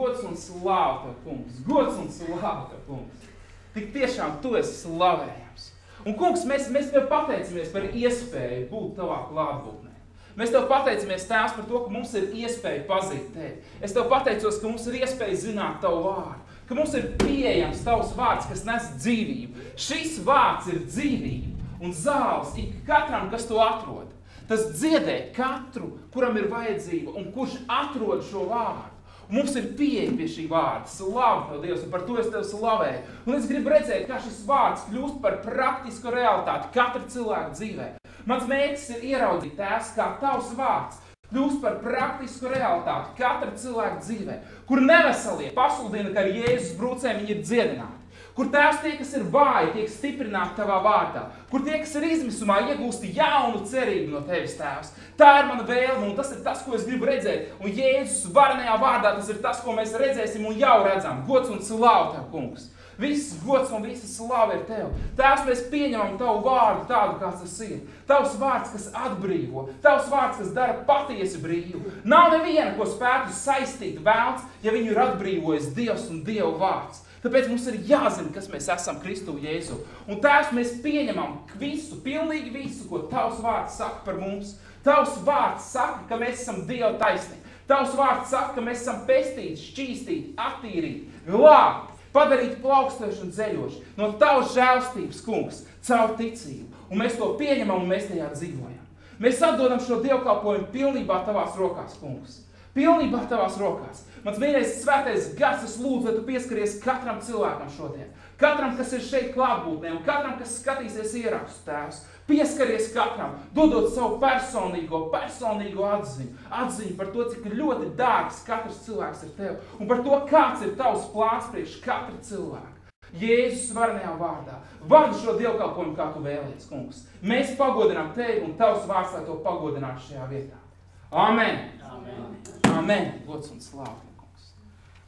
gods un slāva Tev, kungs. Gods un slāva Tev, kungs. Tik tiešām Tu esi slavējams. Un, kungs, mēs Tev pateicamies par iespēju būt Tavā klātbūtnē. Mēs Tev pateicamies, Tēvs, par to, ka mums ir iespēja pazīt Tevi. Es Tev pateicos, ka mums ir iespēja zināt Tavu vārdu. Ka mums ir pieejams Tavs vārds, kas nes dzīvību. Šis vārds ir dzīvība un zāles ik katram, kas to atrod. Tas dziedē katru, kuram ir vajadzība un kurš atrod šo vārdu. Un mums ir pieeja pie šī vārda. Slavu Tev, Dievs, un par to es Tev slavēju. Un es gribu redzēt, kā šis vārds kļūst par praktisku realitāti katra cilvēka dzīvē. Mans mērķis ir ieraudzīt, Tēvs, kā Tavs vārds kļūst par praktisku realitāti katra cilvēka dzīvē, kur neveselie pasludina, ka ar Jēzus brūcēm viņi ir dziedināti. Kur, Tēvs, tie, kas ir vāji, tiek stiprināti Tavā vārdā. Kur tie, kas ir izmisumā, iegūst jaunu cerību no Tevis, Tēvs. Tā ir mana vēlme, un tas ir tas, ko es gribu redzēt. Un Jēzus varenajā vārdā tas ir tas, ko mēs redzēsim un jau redzam. Gods un slāva Tev, kungs. Viss gods un visa slāva ir Tev. Tēvs, mēs pieņemam Tavu vārdu tādu, kāds tas ir. Tavs vārds, kas atbrīvo. Tavs vārds, kas dara patiesi brīvu. Nav neviena, ko spētu saistīt vēlns, ja viņu ir atbrīvojis Dievs un Dieva vārds. Tāpēc mums ir jāzina, kas mēs esam Kristu Jēzu. Un Tēvs, mēs pieņemam visu, pilnīgi visu, ko Tavs vārds saka par mums. Tavs vārds saka, ka mēs esam Dieva taisni. Tavs vārds saka, ka mēs esam pestīti, šķīstīti, attīrīti, glābti, padarīti plaukstoši un zeļoši. No Tavas žēlstības, kungs, caur ticību. Un mēs to pieņemam un mēs tajā dzīvojam. Mēs atdodam šo dievkalpojumu pilnībā Tavās rokās, kungs. Pilnībā Tavās rokās. Mans mīļais svētais gars, es lūdzu, lai Tu pieskaries katram cilvēkam šodien. Katram, kas ir šeit klātbūtnē, un katram, kas skatīsies ierakstu, Tēvs. Pieskaries katram, dodot savu personīgo atziņu. Atziņu par to, cik ļoti dārgs katrs cilvēks ir Tev. Un par to, kāds ir Tavs plāns priekš katra cilvēka. Jēzus varenajā vārdā. Vadi šo dievkalpojumu, kā Tu vēlies, kungs. Mēs pagodinām Tevi un Tavs vārds, lai to pagodinātu šajā vietā. Amen. Amen. Amen. Gods un slāva, kungs.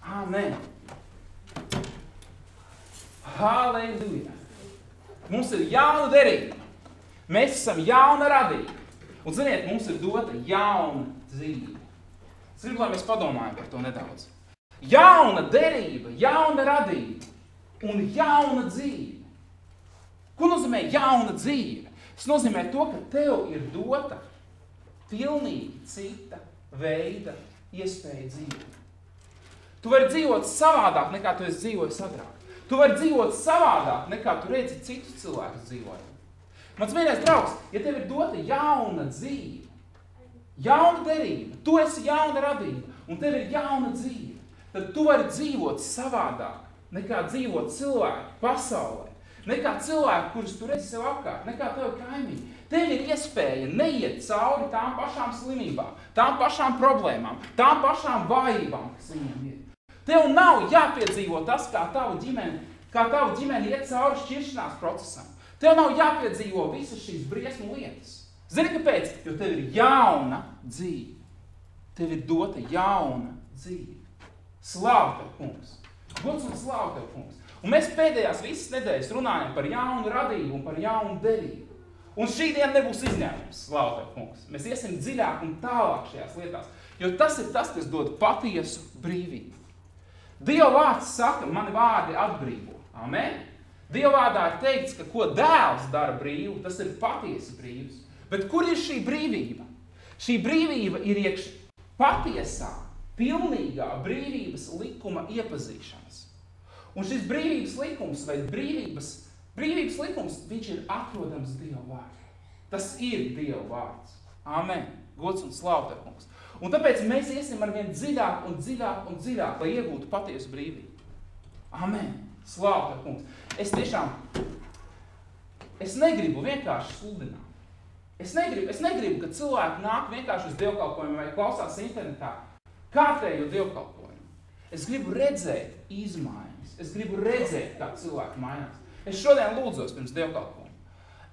Amen. Halleluja. Mums ir jauna derība. Mēs esam jauna radība. Un, ziniet, mums ir dota jauna dzīve. Es gribu, lai mēs padomājam par to nedaudz. Jauna derība, jauna radība un jauna dzīve. Ko nozīmē jauna dzīve? Tas nozīmē to, ka tev ir dota pilnīgi cita veida iespēja dzīvot. Tu vari dzīvot savādāk, nekā tu esi dzīvojis agrāk. Tu vari dzīvot savādāk, nekā tu redzi citus cilvēkus dzīvojot. Mans mīļais draugs, ja tev ir dota jauna dzīve, jauna derība, tu esi jauna radība un tev ir jauna dzīve, tad tu vari dzīvot savādāk, nekā dzīvot cilvēku pasaulē, nekā cilvēku, kurus tu redzi sev apkārt, nekā tev kaimiņi. Tev ir iespēja neiet cauri tām pašām slimībām, tām pašām problēmām, tām pašām vājībām, kas viņiem ir. Tev nav jāpiedzīvo tas, kā tava ģimene iet cauri šķiršanās procesam. Tev nav jāpiedzīvo visas šīs briesmu lietas. Zini, kāpēc? Jo tev ir jauna dzīve. Tev ir dota jauna dzīve. Slāva Tev, kungs. Gods un slāva Tev, kungs. Un mēs pēdējās visas nedēļas runājam par jaunu radību un par jaunu derību. Un šī diena nebūs izņēmums, slāva Tev, kungs. Mēs iesim dziļāk un tālāk šajās lietās, jo tas ir tas, kas dod patiesu brīvību. Dieva vārds saka, mani vārdi atbrīvo. Amen. Dieva vārdā ir teikts, ka ko dēls dara brīvu, tas ir patiesi brīvs. Bet kur ir šī brīvība? Šī brīvība ir iekš patiesā, pilnīgā brīvības likuma iepazīšanas. Un šis brīvības likums vai brīvības likums, viņš ir atrodams Dieva vārdā. Tas ir Dieva vārds. Amen. Gods un slāva Tev, kungs. Un tāpēc mēs iesim arvien dziļāk un dziļāk un dziļāk, lai iegūtu patiesu brīvību. Amen. Slāva Tev, kungs. Es negribu vienkārši sludināt. Es negribu, ka cilvēki nāk vienkārši uz dievkalpojumu vai klausās internetā kārtējo dievkalpojumu. Es gribu redzēt izmaiņas. Es gribu redzēt, kā cilvēki mainās. Es šodien lūdzos pirms dievkalpojumu.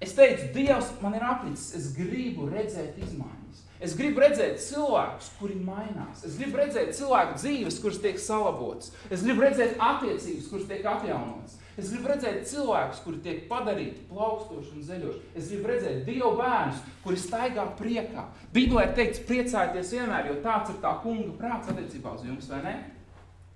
Es teicu, Dievs man ir aplicis, es gribu redzēt izmaiņas. Es gribu redzēt cilvēkus, kuri mainās. Es gribu redzēt cilvēku dzīves, kuras tiek salabotas. Es gribu redzēt attiecības, kuras tiek atjaunotas. Es gribu redzēt cilvēkus, kuri tiek padarīti plaukstoši un zeļoši. Es gribu redzēt Dievu bērnus, kuri staigā priekā. Bībelē ir teikts, priecājieties vienmēr, jo tāds ir tā kunga prāts attiecībā uz jums, vai ne?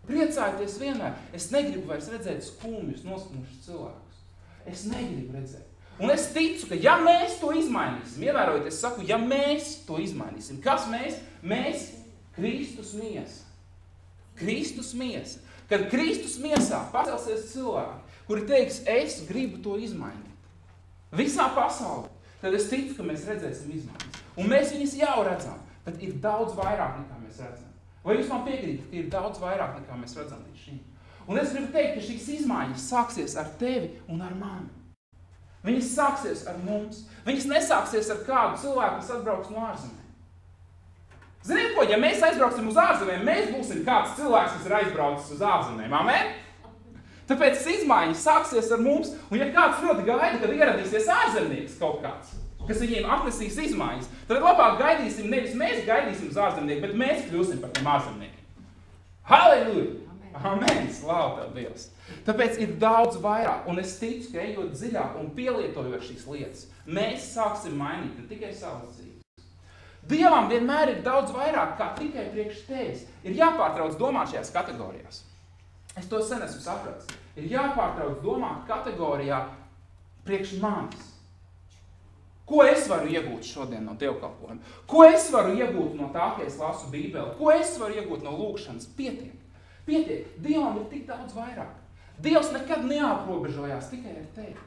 Priecājieties vienmēr. Es negribu vairs redzēt skumjus, noskumušus cilvēkus. Es negribu redzēt. Un es ticu, ka ja mēs to izmainīsim, ievērojiet, es saku, ja mēs to izmainīsim, kas mēs? Mēs Kristus miesa. Kristus miesa. Kad Kristus miesā pacelsies cilvēki, kuri teiks, es gribu to izmainīt. Visā pasaulē. Tad es ticu, ka mēs redzēsim izmaiņas. Un mēs viņas jau redzam. Tad ir daudz vairāk nekā mēs redzam. Vai jūs man piekrītat, ka ir daudz vairāk nekā mēs redzam līdz šim? Un es gribu teikt, ka šīs izmaiņas sāksies ar tevi un ar mani. Viņas sāksies ar mums. Viņas nesāksies ar kādu cilvēku, kas atbrauks no ārzemēm. Ziniet ko, ja mēs aizbrauksim uz ārzemēm, mēs būsim kāds cilvēks, kas ir aizbraucis uz ārzemēm. Amen? Tāpēc izmaiņas sāksies ar mums, un ja kāds ļoti gaida, kad ieradīsies ārzemnieks kaut kāds, kas viņiem atnesīs izmaiņas, tad labāk gaidīsim, nevis mēs gaidīsim uz ārzemnieku, bet mēs kļūsim par tiem ārzemniekiem. Halleluja! Amen! Slāv tev, Dievs! Tāpēc ir daudz vairāk, un es ticu, ka ejot dziļāk un pielietojot šīs lietas, mēs sāksim mainīt ne tikai savas dzīves. Dievam vienmēr ir daudz vairāk, kā tikai priekš tevis. Ir jāpārtrauc domāt šajās kategorijās. Es to sen esmu sapratis. Ir jāpārtrauc domāt kategorijā priekš manis. Ko es varu iegūt šodien no dievkalpojuma? Ko es varu iegūt no tā, ka es lasu Bībeli? Ko es varu iegūt no lūkšanas? Pietiek. Dievam ir tik daudz vairāk. Dievs nekad neaprobežojās tikai ar tevi.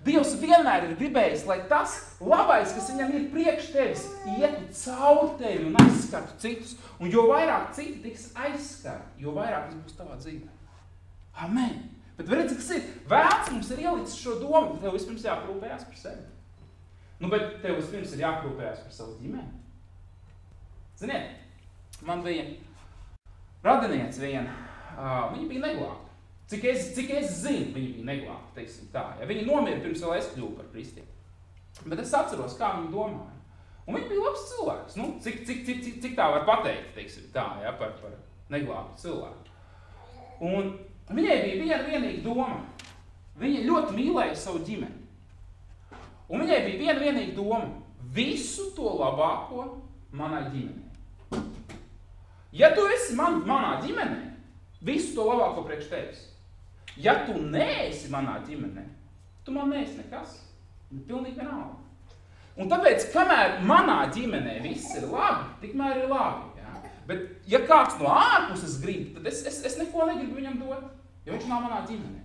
Dievs vienmēr ir gribējis, lai tas labais, kas viņam ir priekš tevis, ietu caur tevi un aizskartu citus. Un jo vairāk citi tiks aizskarti, jo vairāk tas būs tavā dzīvē. Amen. Bet redz, kas ir? Vēlns mums ir ielicis šo domu, ka tev vispirms jāprūpējās par sevi. Bet tev vispirms ir jāprūpējās par savu ģimeni. Ziniet, man bija radiniece viena, viņa bija neglābta. Cik es zinu, viņa bija neglābta, teiksim tā. Ja? Viņa nomira pirms vēl es kļuvu par kristieti. Bet es atceros, kā viņa domāja. Un viņa bija labs cilvēks. Nu, cik tā var pateikt, teiksim tā, ja? par neglābtu cilvēku. Un viņai bija vienīga doma. Viņa ļoti mīlēja savu ģimeni. Un viņai bija vienīga doma. Visu to labāko manai ģimenei. Ja tu esi manā ģimenē, visu to labāko priekš tevis. Ja tu neesi manā ģimenē, tu man neesi nekas. Pilnīgi vienalga. Un tāpēc, kamēr manā ģimenē viss ir labi, tikmēr ir labi. Ja? Bet, ja kāds no ārpuses grib, tad es neko negribu viņam dot, jo viņš nav manā ģimenē.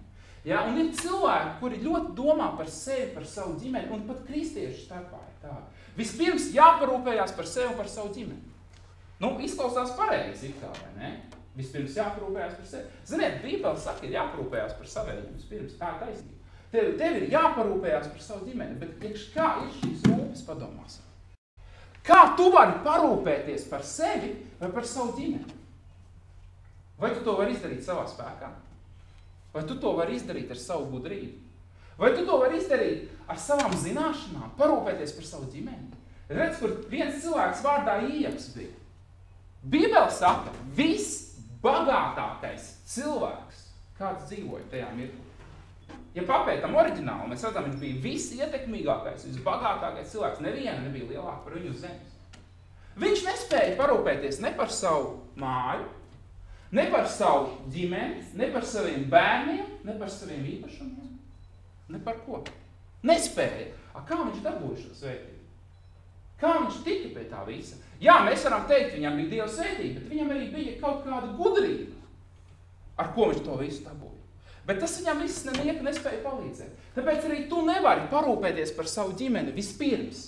Ja? Un ir cilvēki, kuri ļoti domā par sevi, par savu ģimeni, un pat kristiešu starpā ir tā. Vispirms jāparūpējās par sevi un par savu ģimeni. Izklausās pareizi, it kā, vai ne? Vispirms jāparūpējās par sevi. Ziniet, Bībele saka, ir jāparūpējās par savējiem vispirms. Tā ir taisnība. Tev ir jāparūpējās par savu ģimeni, bet kā ir šīs rūpes, padomās? Kā tu vari parūpēties par sevi vai par savu ģimeni? Vai tu to vari izdarīt savā spēkā? Vai tu to vari izdarīt ar savu gudrību? Vai tu to vari izdarīt ar savām zināšanām, parūpēties par savu ģimeni? Redz, kur viens cilvēks vārdā Ījabs bija. Bībele saka, visbagātākais cilvēks, kāds dzīvoja tajā mirklī. Ja papētam oriģināli, mēs redzam, viņš bija visietekmīgākais, visbagātākais cilvēks. Neviena nebija lielāka par viņu uz zemes. Viņš nespēja parūpēties ne par savu māju, ne par savu ģimeni, ne par saviem bērniem, ne par saviem īpašumiem, ne par ko. Nespēja. Kā viņš dabūja šo svētību? Kā viņš tika pie tā visa? Jā, mēs varam teikt, viņam bija Dieva svētība, bet viņam arī bija kaut kāda gudrība, ar ko viņš to visu dabūja. Bet tas viņam viss nenieka nespēja palīdzēt. Tāpēc arī tu nevari parūpēties par savu ģimeni vispirms.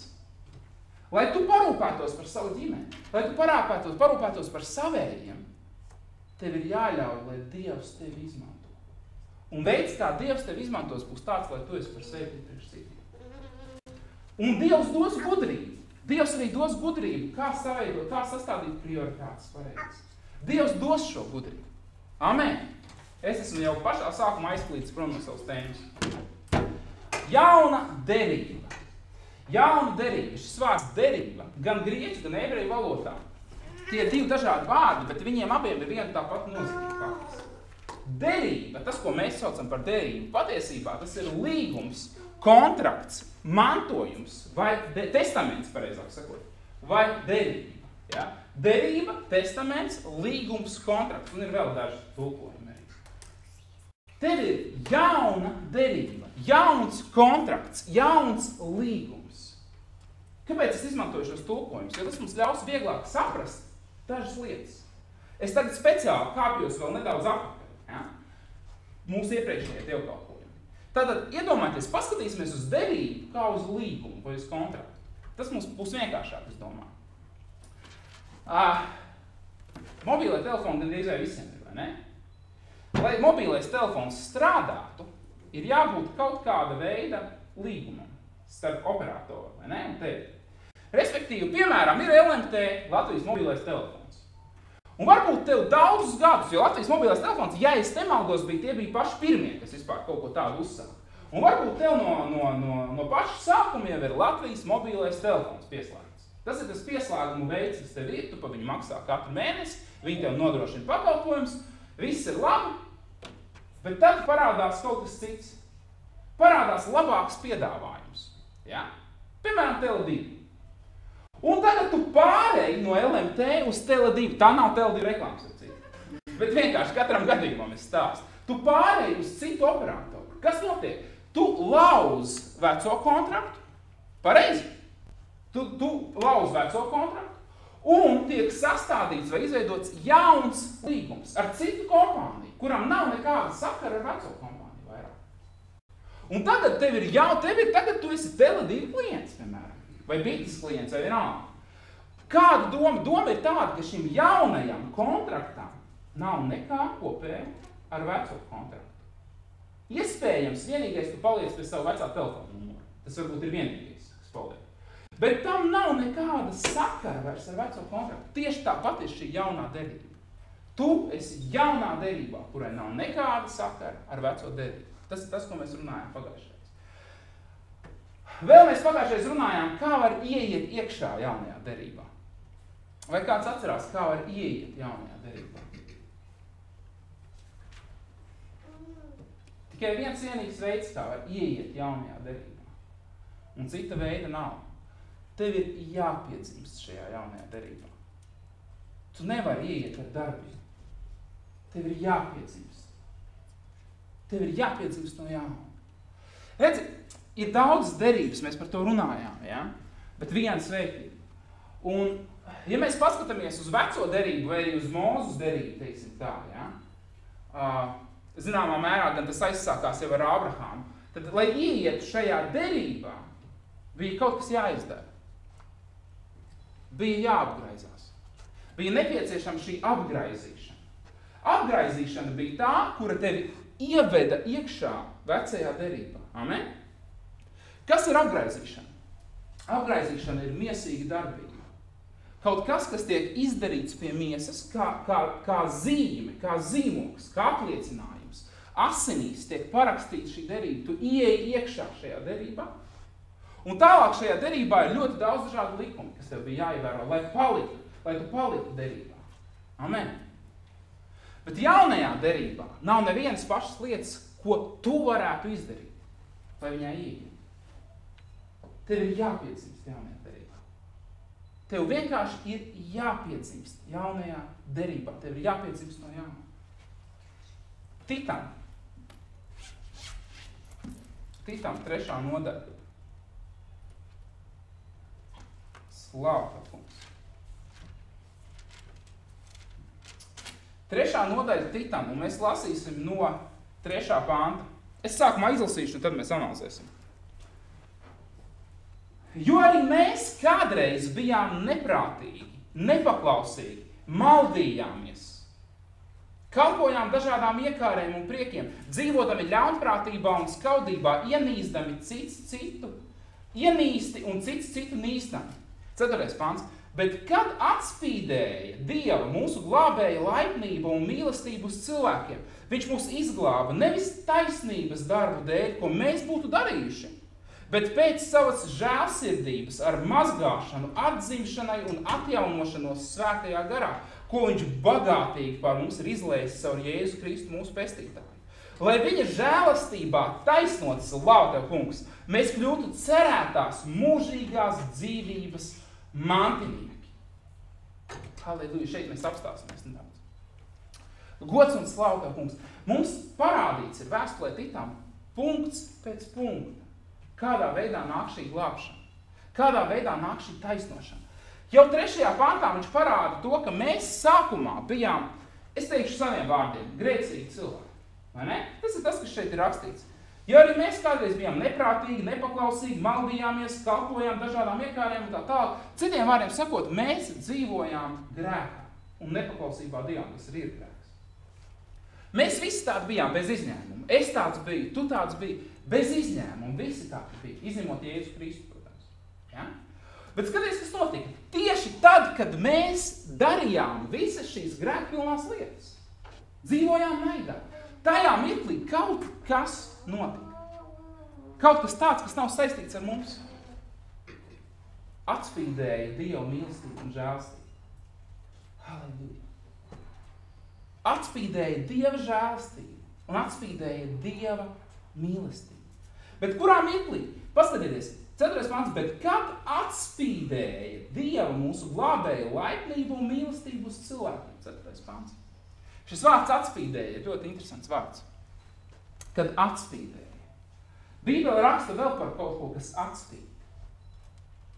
Lai tu parūpētos par savu ģimeni, lai tu parūpētos par savējiem, tev ir jāļauj, lai Dievs tevi izmanto. Un veids, kā Dievs tevi izmantos, būs tāds, lai tu esi par svētību priekš citiem. Un Dievs dos gudrību. Dievs arī dos gudrību, kā saveidot, kā sastādīt prioritātes pareizes. Dievs dos šo gudrību. Amen. Es esmu jau pašā sākumā aizklīdis prom no savas tēmas. Jauna derība. Jauna derība. Šis vārds derība, gan grieķu, gan ebreju valodā. Tie ir divi dažādi vārdi, bet viņiem abiem ir viena tāpat nozīmīga. Derība, tas, ko mēs saucam par derību, patiesībā tas ir līgums, kontrakts, mantojums vai testaments, pareizāk sakot, vai derība. Ja? Derība, testaments, līgums, kontrakts, un ir vēl daži tulkojumi arī. Tev ir jauna derība, jauns kontrakts, jauns līgums. Kāpēc es izmantoju šos tulkojumus? Jo tas mums ļaus vieglāk saprast dažas lietas. Es tagad speciāli kāpjos vēl nedaudz atpakaļ, ja? Mūsu iepriekšējie dievkalpojumi. Tātad, iedomājieties, paskatīsimies uz derību kā uz līgumu vai uz kontraktu. Tas mums būs vienkāršāk, es domāju. Mobilē telefoni gandrīz vai visiem ir, vai ne? Lai mobilais telefons strādātu, ir jābūt kaut kāda veida līgumam starp operatoru, vai ne, un tevi. Respektīvi, piemēram, ir LMT, Latvijas mobilais telefons. Un varbūt tev daudzus gadus, jo Latvijas mobilais telefons, ja es nemaldos, tie bija paši pirmie, kas vispār kaut ko tādu uzsāka. Un varbūt tev no paša sākuma jau ir Latvijas mobilais telefons pieslēgts. Tas ir tas pieslēgumu veids, kas tev ir, tu pa viņu maksā katru mēnesi, viņi tev nodrošina pakalpojumus, viss ir labi, bet tad parādās kaut kas cits. Parādās labāks piedāvājums. Ja? Piemēram, Tele2. Un tagad tu pārēji no LMT uz Tele2. Tā nav Tele2 reklāmas, bet vienkārši katram gadījumam es stāstu. Tu pārēji uz citu operatoru. Kas notiek? Tu lauz veco kontraktu, pareizi. Tu lauz veco kontraktu un tiek sastādīts vai izveidots jauns līgums ar citu kompāniju, kuram nav nekāda sakara ar veco kompāniju vairāk. Un tagad tagad tu esi Tele2 klients, piemēram. Vai bites klients, vai vienalga. Kāda doma? Doma ir tāda, ka šim jaunajam kontraktam nav nekā kopēja ar veco kontraktu. Iespējams, vienīgais, tu paliec pie savu vecā telefona numuru. Tas varbūt ir vienīgais, kas paliek. Bet tam nav nekāda sakara vairs ar veco kontraktu. Tieši tāpat ir šī jaunā derība. Tu esi jaunā derībā, kurai nav nekāda sakara ar veco derību. Tas ir tas, ko mēs runājām pagājušajā. Vēl mēs pagājušais runājām, kā var ieiet iekšā jaunajā derībā. Vai kāds atcerās, kā var ieiet jaunajā derībā? Tikai viens vienīgs veids, kā var ieiet jaunajā derībā. Un cita veida nav. Tev ir jāpiedzimst šajā jaunajā derībā. Tu nevari ieiet ar darbību. Tev ir jāpiedzimst. Tev ir jāpiedzimst no jauna. Redzi, ir daudz derības, mēs par to runājām, ja? Bet viena svētība. Un, ja mēs paskatāmies uz veco derību vai arī uz Mūzes derību, teiksim tā, ja? Zināmā mērā gan tas aizsākās jau ar Ābrahāmu, tad, lai ieietu šajā derībā, bija kaut kas jāizdara. Bija jāapgraizās. Bija nepieciešama šī apgraizīšana. Apgraizīšana bija tā, kura tevi ieveda iekšā vecajā derībā. Amen? Kas ir apgraizīšana? Apgraizīšana ir miesīga darbība. Kaut kas, kas tiek izdarīts pie miesas, kā zīme, kā zīmoks, kā apliecinājums. Asinīs tiek parakstīta šī derība. Tu ieeji iekšā šajā derībā. Un tālāk šajā derībā ir ļoti daudz dažādu likumu, kas tev bija jāievēro, lai tu paliktu derībā. Amen. Bet jaunajā derībā nav nevienas pašas lietas, ko tu varētu izdarīt, lai viņai ieiet. Tev ir jāpiedzimst jaunajā derībā. Tev vienkārši ir jāpiedzimst jaunajā derībā. Tev ir jāpiedzimst no jauna. Titam, 3. nodaļa. Slāva, kungs. 3. nodaļa Titam, un mēs lasīsim no 3. panta. Es sākumā izlasīšu, un tad mēs analizēsim. Jo arī mēs kādreiz bijām neprātīgi, nepaklausīgi, maldījāmies. Kalpojām dažādām iekārēm un priekiem, dzīvotami ļaunprātībā un skaudībā, ienīstami ienīsti un citu nīstami. 4. pants. Bet kad atspīdēja Dieva mūsu glābēja laipnība un mīlestību uz cilvēkiem, viņš mūs izglāba nevis taisnības darbu dēļ, ko mēs būtu darījuši, bet pēc savas žēlsirdības ar mazgāšanu, atzimšanai un atjaunošanos svētajā garā, ko viņš bagātīgi par mums ir izlējis caur Jēzu Kristu mūsu pestītāju. Lai viņa žēlastībā taisnotas, lāv tev, kungs, mēs kļūtu cerētās mūžīgās dzīvības mantinieki. Halleluja, šeit mēs apstāsimies nedaudz. Gods un slavu Tev, kungs. Mums parādīts ir vēstulē Titam punkts pēc punkta. Kādā veidā nāk šī glābšana. Kādā veidā nāk šī taisnošana. Jau 3. pantā viņš parāda to, ka mēs sākumā bijām, es teikšu saviem vārdiem, grēcīgi cilvēki. Vai ne? Tas ir tas, kas šeit ir rakstīts. Ja arī mēs kādreiz bijām neprātīgi, nepaklausīgi, maldījāmies, kalpojām dažādām iekāriem un tā tālāk, citiem vārdiem sakot, mēs dzīvojām grēkā un nepaklausībā Dievam, kas ir grēks. Mēs visi tādi bijām bez izņēmuma. Es tāds biju, tu tāds biji, bez izņēmuma. Visi tādi bija, izņemot Jēzus Kristu, protams. Ja? Bet skaties, kas notika. Tieši tad, kad mēs darījām visas šīs grēkpilnās lietas, dzīvojām naidā, tajā mirklī kaut kas notika. Kaut kas tāds, kas nav saistīts ar mums. Atspīdēja Dieva mīlestību un žēlstību. Halleluja. Atspīdēja Dieva žēlstību un atspīdēja Dieva mīlestību. Bet kurā mirklī? Paskatieties, 4. pants, bet kad atspīdēja Dieva mūsu glābēja laipnību un mīlestību uz cilvēkiem? 4. pants. Šis vārds atspīdēja ir ļoti interesants vārds. Kad atspīdēja. Bībele raksta vēl par kaut ko, kas atspīd.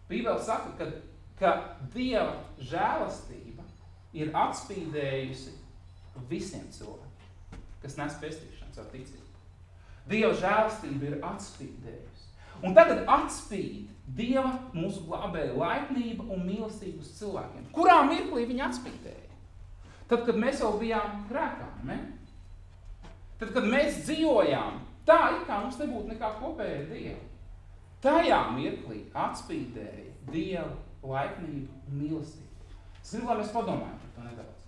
Bībele saka, ka Dieva žēlastība ir atspīdējusi visiem cilvēkiem, kas nes pestīšanas ar ticību. Dieva žēlastība ir atspīdējusi. Un tagad atspīd Dieva mūsu glābēja laipnība un mīlestība uz cilvēkiem. Kurā mirklī viņa atspīdēja? Tad, kad mēs jau bijām grēkā, ne? Tad, kad mēs dzīvojām, tā it kā mums nebūtu nekā kopēja Dieva. Tajā mirklī atspīdēja Dieva laipnība un mīlestība. Es gribu, lai mēs padomājam par to nedaudz.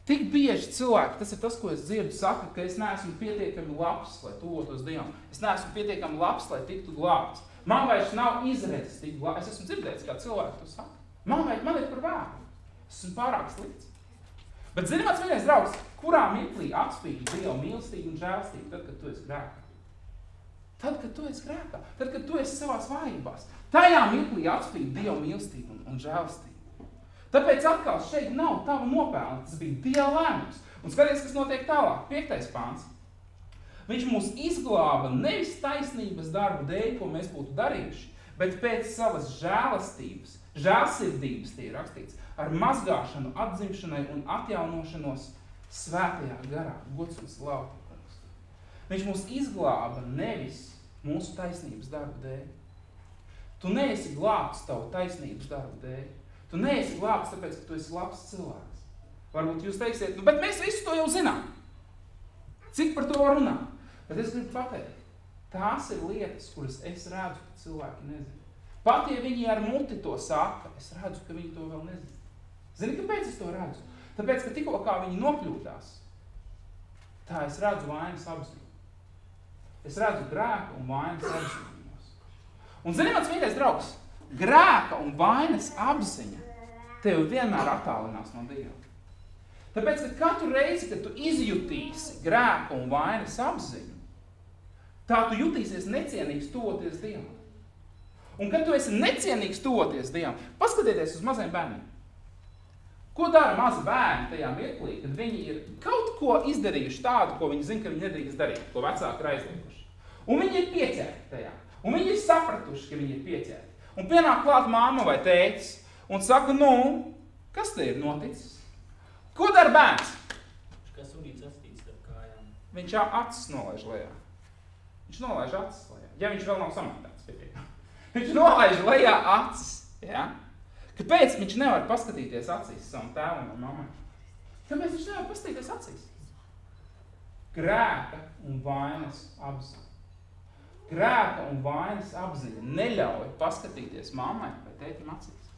Tik bieži cilvēki, tas ir tas, ko es dzirdu, saka, ka es neesmu pietiekami labs, lai tuvotos Dievam. Es neesmu pietiekami labs, lai tiktu glābts. Man vairs nav izredzes tikt glābts. Es esmu dzirdējis, kā cilvēki to saka. Man ir par vēlu. Es esmu pārāk slikts. Bet zini, mans vienais draugs, kurā mirklī atspīd Dieva mīlestību un žēlstību, tad, kad tu esi grēkā? Tad, kad tu esi grēkā. Tad, kad tu esi savās vājībās. Tajā mirklī atspīd Dieva mīlestību un žēlstību. Tāpēc atkal šeit nav tava nopelna, tas bija Dieva lēmums. Un skaties, kas notiek tālāk. 5. pāns. Viņš mūs izglāba nevis taisnības darbu dēļ, ko mēs būtu darījuši, bet pēc savas žēlastības, žēlsirdības tie ir rakstīts, ar mazgāšanu, atzimšanai un atjaunošanos svētajā garā. Gods un slavu. Viņš mūs izglāba nevis mūsu taisnības darbu dēļ. Tu neesi glābts tavu taisnības darbu dēļ. Tu neesi glābts, tāpēc, ka tu esi labs cilvēks. Varbūt jūs teiksiet, bet mēs visu to jau zinām. Cik par to var runāt? Bet es gribu pateikt, tās ir lietas, kuras es redzu, ka cilvēki nezina. Pat, ja viņi ar muti to saka, es redzu, ka viņi to vēl nezina. Zini, kāpēc es to redzu? Tāpēc, ka tikko kā viņi nokļūtās, tā es redzu vainas apziņu. Es redzu grēku un vainas apziņos. Un zini, mans mīļais draugs, grēka un vainas apziņa tevi vienmēr attālinās no Dieva. Tāpēc, ka katru reizi, kad tu izjutīsi grēku un vainas apziņu, tā tu jutīsies necienīgs tuvoties Dievam. Un kad tu esi necienīgs tuvoties Dievam, paskatieties uz maziem bērniem. Ko dara mazi bērni tajā mirklī, kad viņi ir kaut ko izdarījuši tādu, ko viņi zina, ka viņi nedrīkst darīt, ko vecāki ir aizlieguši. Un viņi ir pieķerti tajā. Un viņi ir sapratuši, ka viņi ir pieķerti. Un pienāk klāt mamma vai tētis un saka, kas te ir noticis? Ko dara bērns? Kā sunīts astīts starp kājām. Viņš acis nolaiž lejā. Viņš nolaiž acis lejā. Ja viņš vēl nav samantāts pietiekami. Viņš nolaiž lejā acis. Ja? Kāpēc viņš nevar paskatīties acīs savam tēvam un mammai? Kāpēc viņš nevar paskatīties acīs? Grēka un vainas apziņa. Grēka un vainas apziņa neļauj paskatīties mammai vai tētim acīs.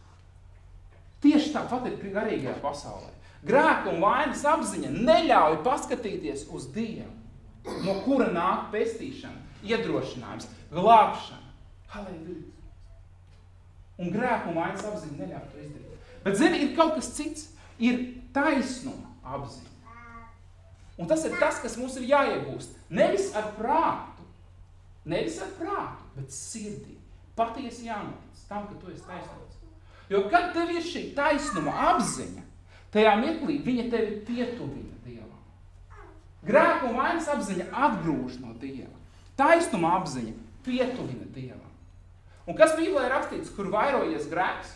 Tieši tāpat ir garīgajā pasaulē. Grēka un vainas apziņa neļauj paskatīties uz Dievu, no kura nāk pestīšana, iedrošinājums, glābšana. Halleluja! Un grēka un vainas apziņa neļauj to izdarīt. Bet zini, ir kaut kas cits. Ir taisnuma apziņa. Un tas ir tas, kas mums ir jāiegūst. Nevis ar prātu, bet sirdī. Patiesi jānotic tam, ka tu esi taisnīgs. Jo, kad tev ir šī taisnuma apziņa, tajā mirklī viņa tevi pietuvina Dievam. Grēku un vainas apziņa atgrūž no Dieva. Taisnuma apziņa pietuvina Dievam. Un kas Bībelē ir rakstīts, kur vairojies grēks,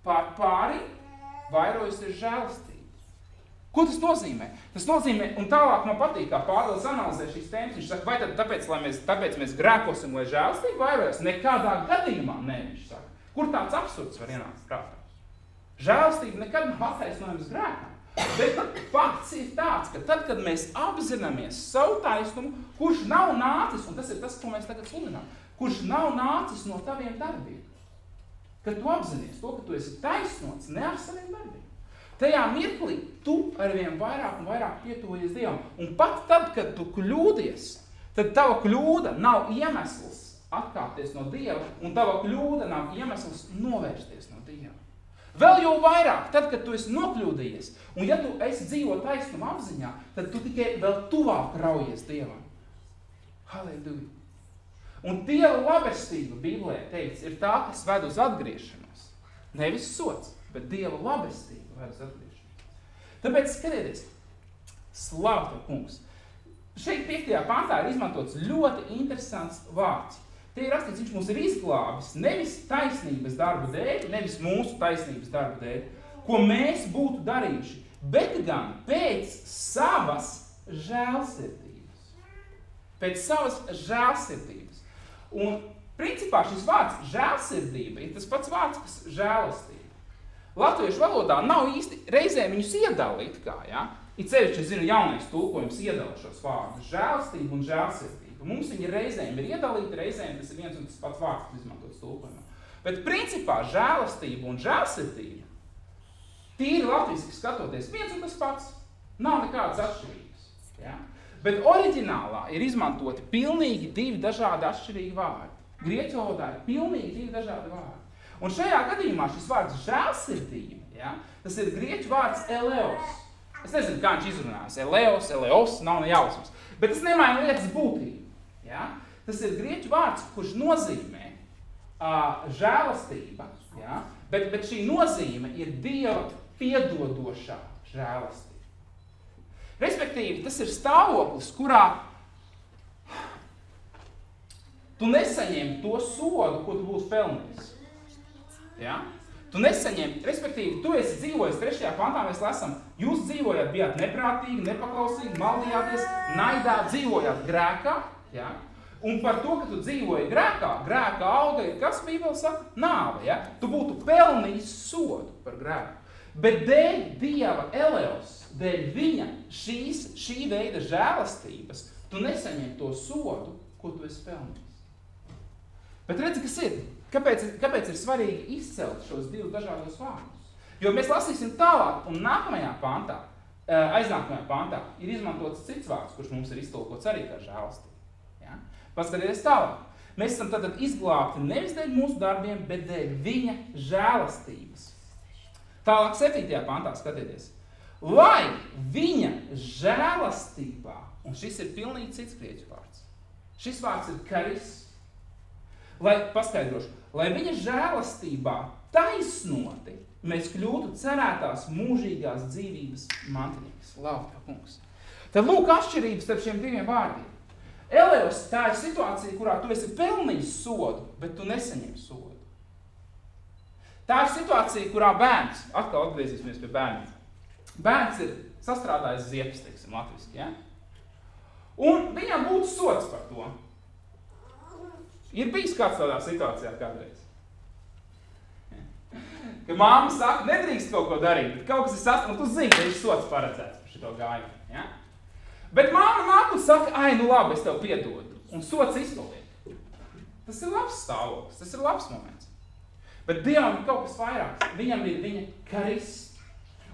pāri vairojas ir žēlastība. Ko tas nozīmē? Tas nozīmē, un tālāk man patīk, kā Pāvils analizē šīs tēmas, viņš saka, vai tad tāpēc mēs grēkosim, lai žēlastība vairojas? Nekādā gadījumā ne, viņš saka. Kur tāds absurds var ienākt prātā? Žēlastība nekad nav attaisnojums grēkam. Bet fakts ir tāds, ka tad, kad mēs apzināmies savu taisnumu, kurš nav nācis, un tas ir tas, ko mēs tagad sludinām, kurš nav nācis no taviem darbiem. Kad tu apzinies to, ka tu esi taisnots ne ar saviem darbiem. Tajā mirklī tu arvien vairāk un vairāk pietuvojies Dievam. Un pat tad, kad tu kļūdies, tad tava kļūda nav iemesls atkāpties no Dieva, un tava kļūda nav iemesls novērsties no Dieva. Vēl jau vairāk, tad, kad tu esi nokļūdījies, un ja tu esi dzīvo taisnuma apziņā, tad tu tikai vēl tuvāk raujies Dievam. Halleluja! Un Dieva labestība, Bībelē teikts, ir tā, kas ved uz atgriešanos. Nevis sots, bet Dieva labestība ved uz atgriešanos. Tāpēc, skatieties, slavu tev, kungs. Šeit 5. pantā ir izmantots ļoti interesants vārds. Te ir rakstīts, viņš mūs ir izglābis nevis taisnības darbu dēļ, nevis mūsu taisnības darbu dēļ, ko mēs būtu darījuši, bet gan pēc savas žēlsirdības. Pēc savas žēlsirdības. Un principā šis vārds žēlsirdība ir tas pats vārds, kas žēlastība. Latviešu valodā nav īsti reizēm viņus iedalīt kā, ja? It sevišķi, es zinu, jaunais tulkojums iedala šos vārdus. Žēlastība un žēlsirdība. Mums viņi reizēm ir iedalīti, reizēm tas ir viens un tas pats vārds, kas izmantots tulkojumā. Bet principā žēlastība un žēlsirdība, tīri latviski skatoties, viens un tas pats. Nav nekādas atšķirības. Ja? Bet oriģinālā ir izmantoti pilnīgi divi dažādi atšķirīgi vārdi. Grieķu valodā ir pilnīgi divi dažādi vārdi. Un šajā gadījumā šis vārds žēlsirdība, ja? Tas ir grieķu vārds eleos. Es nezinu, kā viņš izrunās. Eleos, nav ne jausmas. Bet tas nemaina lietas būtību. Ja? Tas ir grieķu vārds, kurš nozīmē žēlastība, ja? bet šī nozīme ir Dieva piedodošā žēlastība. Respektīvi, tas ir stāvoklis, kurā tu nesaņem to sodu, ko tu būsi pelnījis. Ja? Tu nesaņem, respektīvi, tu esi dzīvojis 3. pantā, mēs lasām, jūs dzīvojat, bijāt neprātīgi, nepaklausīgi, maldījāties, naidā, dzīvojāt grēkā, ja? Un par to, ka tu dzīvoji grēka alga ir, kas Bībele saka? Nāve, ja? Tu būtu pelnījis sodu par grēku. Bet dēļ Dieva eleos, dēļ viņa šī veida žēlastības, tu nesaņem to sodu, ko tu esi pelnījis. Bet redzi, kas ir? Kāpēc ir svarīgi izcelt šos divus dažādos vārdus? Jo mēs lasīsim tālāk, un nākamajā pantā, aiznākamajā pantā, ir izmantots cits vārds, kurš mums ir iztulkots arī kā žēlastība. Ja? Paskatieties tālāk. Mēs esam tātad izglābti nevis dēļ mūsu darbiem, bet dēļ viņa žēlastības. Tālāk 7. pantā skatieties. Lai viņa žēlastībā, un šis ir pilnīgi cits grieķu vārds. Šis vārds ir karis. Paskaidrošu, lai viņa žēlastībā taisnoti mēs kļūtu cerētās mūžīgās dzīvības mantinieks. Labi, tev, kungs. Tad lūk atšķirības starp šiem diviem vārdiem. Eleos, tā ir situācija, kurā tu esi pelnījis sodu, bet tu nesaņem sodu. Tā ir situācija, kurā bērns, atkal atgriezīsimies pie bērniem. Bērns ir sastrādājis ziepes, teiksim, latviski, ja? Un viņam būtu sods par to. Ir bijis kāds tādā situācijā kādreiz. Ka māma saka, nedrīkst kaut ko darīt, bet kaut kas ir sastrādājis, un tu zini, ka ir sods paredzēts par šito gājumu. Ja? Bet māma nāk un saka, ai, nu labi, es tev piedodu. Un sods izpaliek. Tas ir labs stāvoklis, tas ir labs moments. Bet Dievam ir kaut kas vairāks. Viņam ir viņa karis.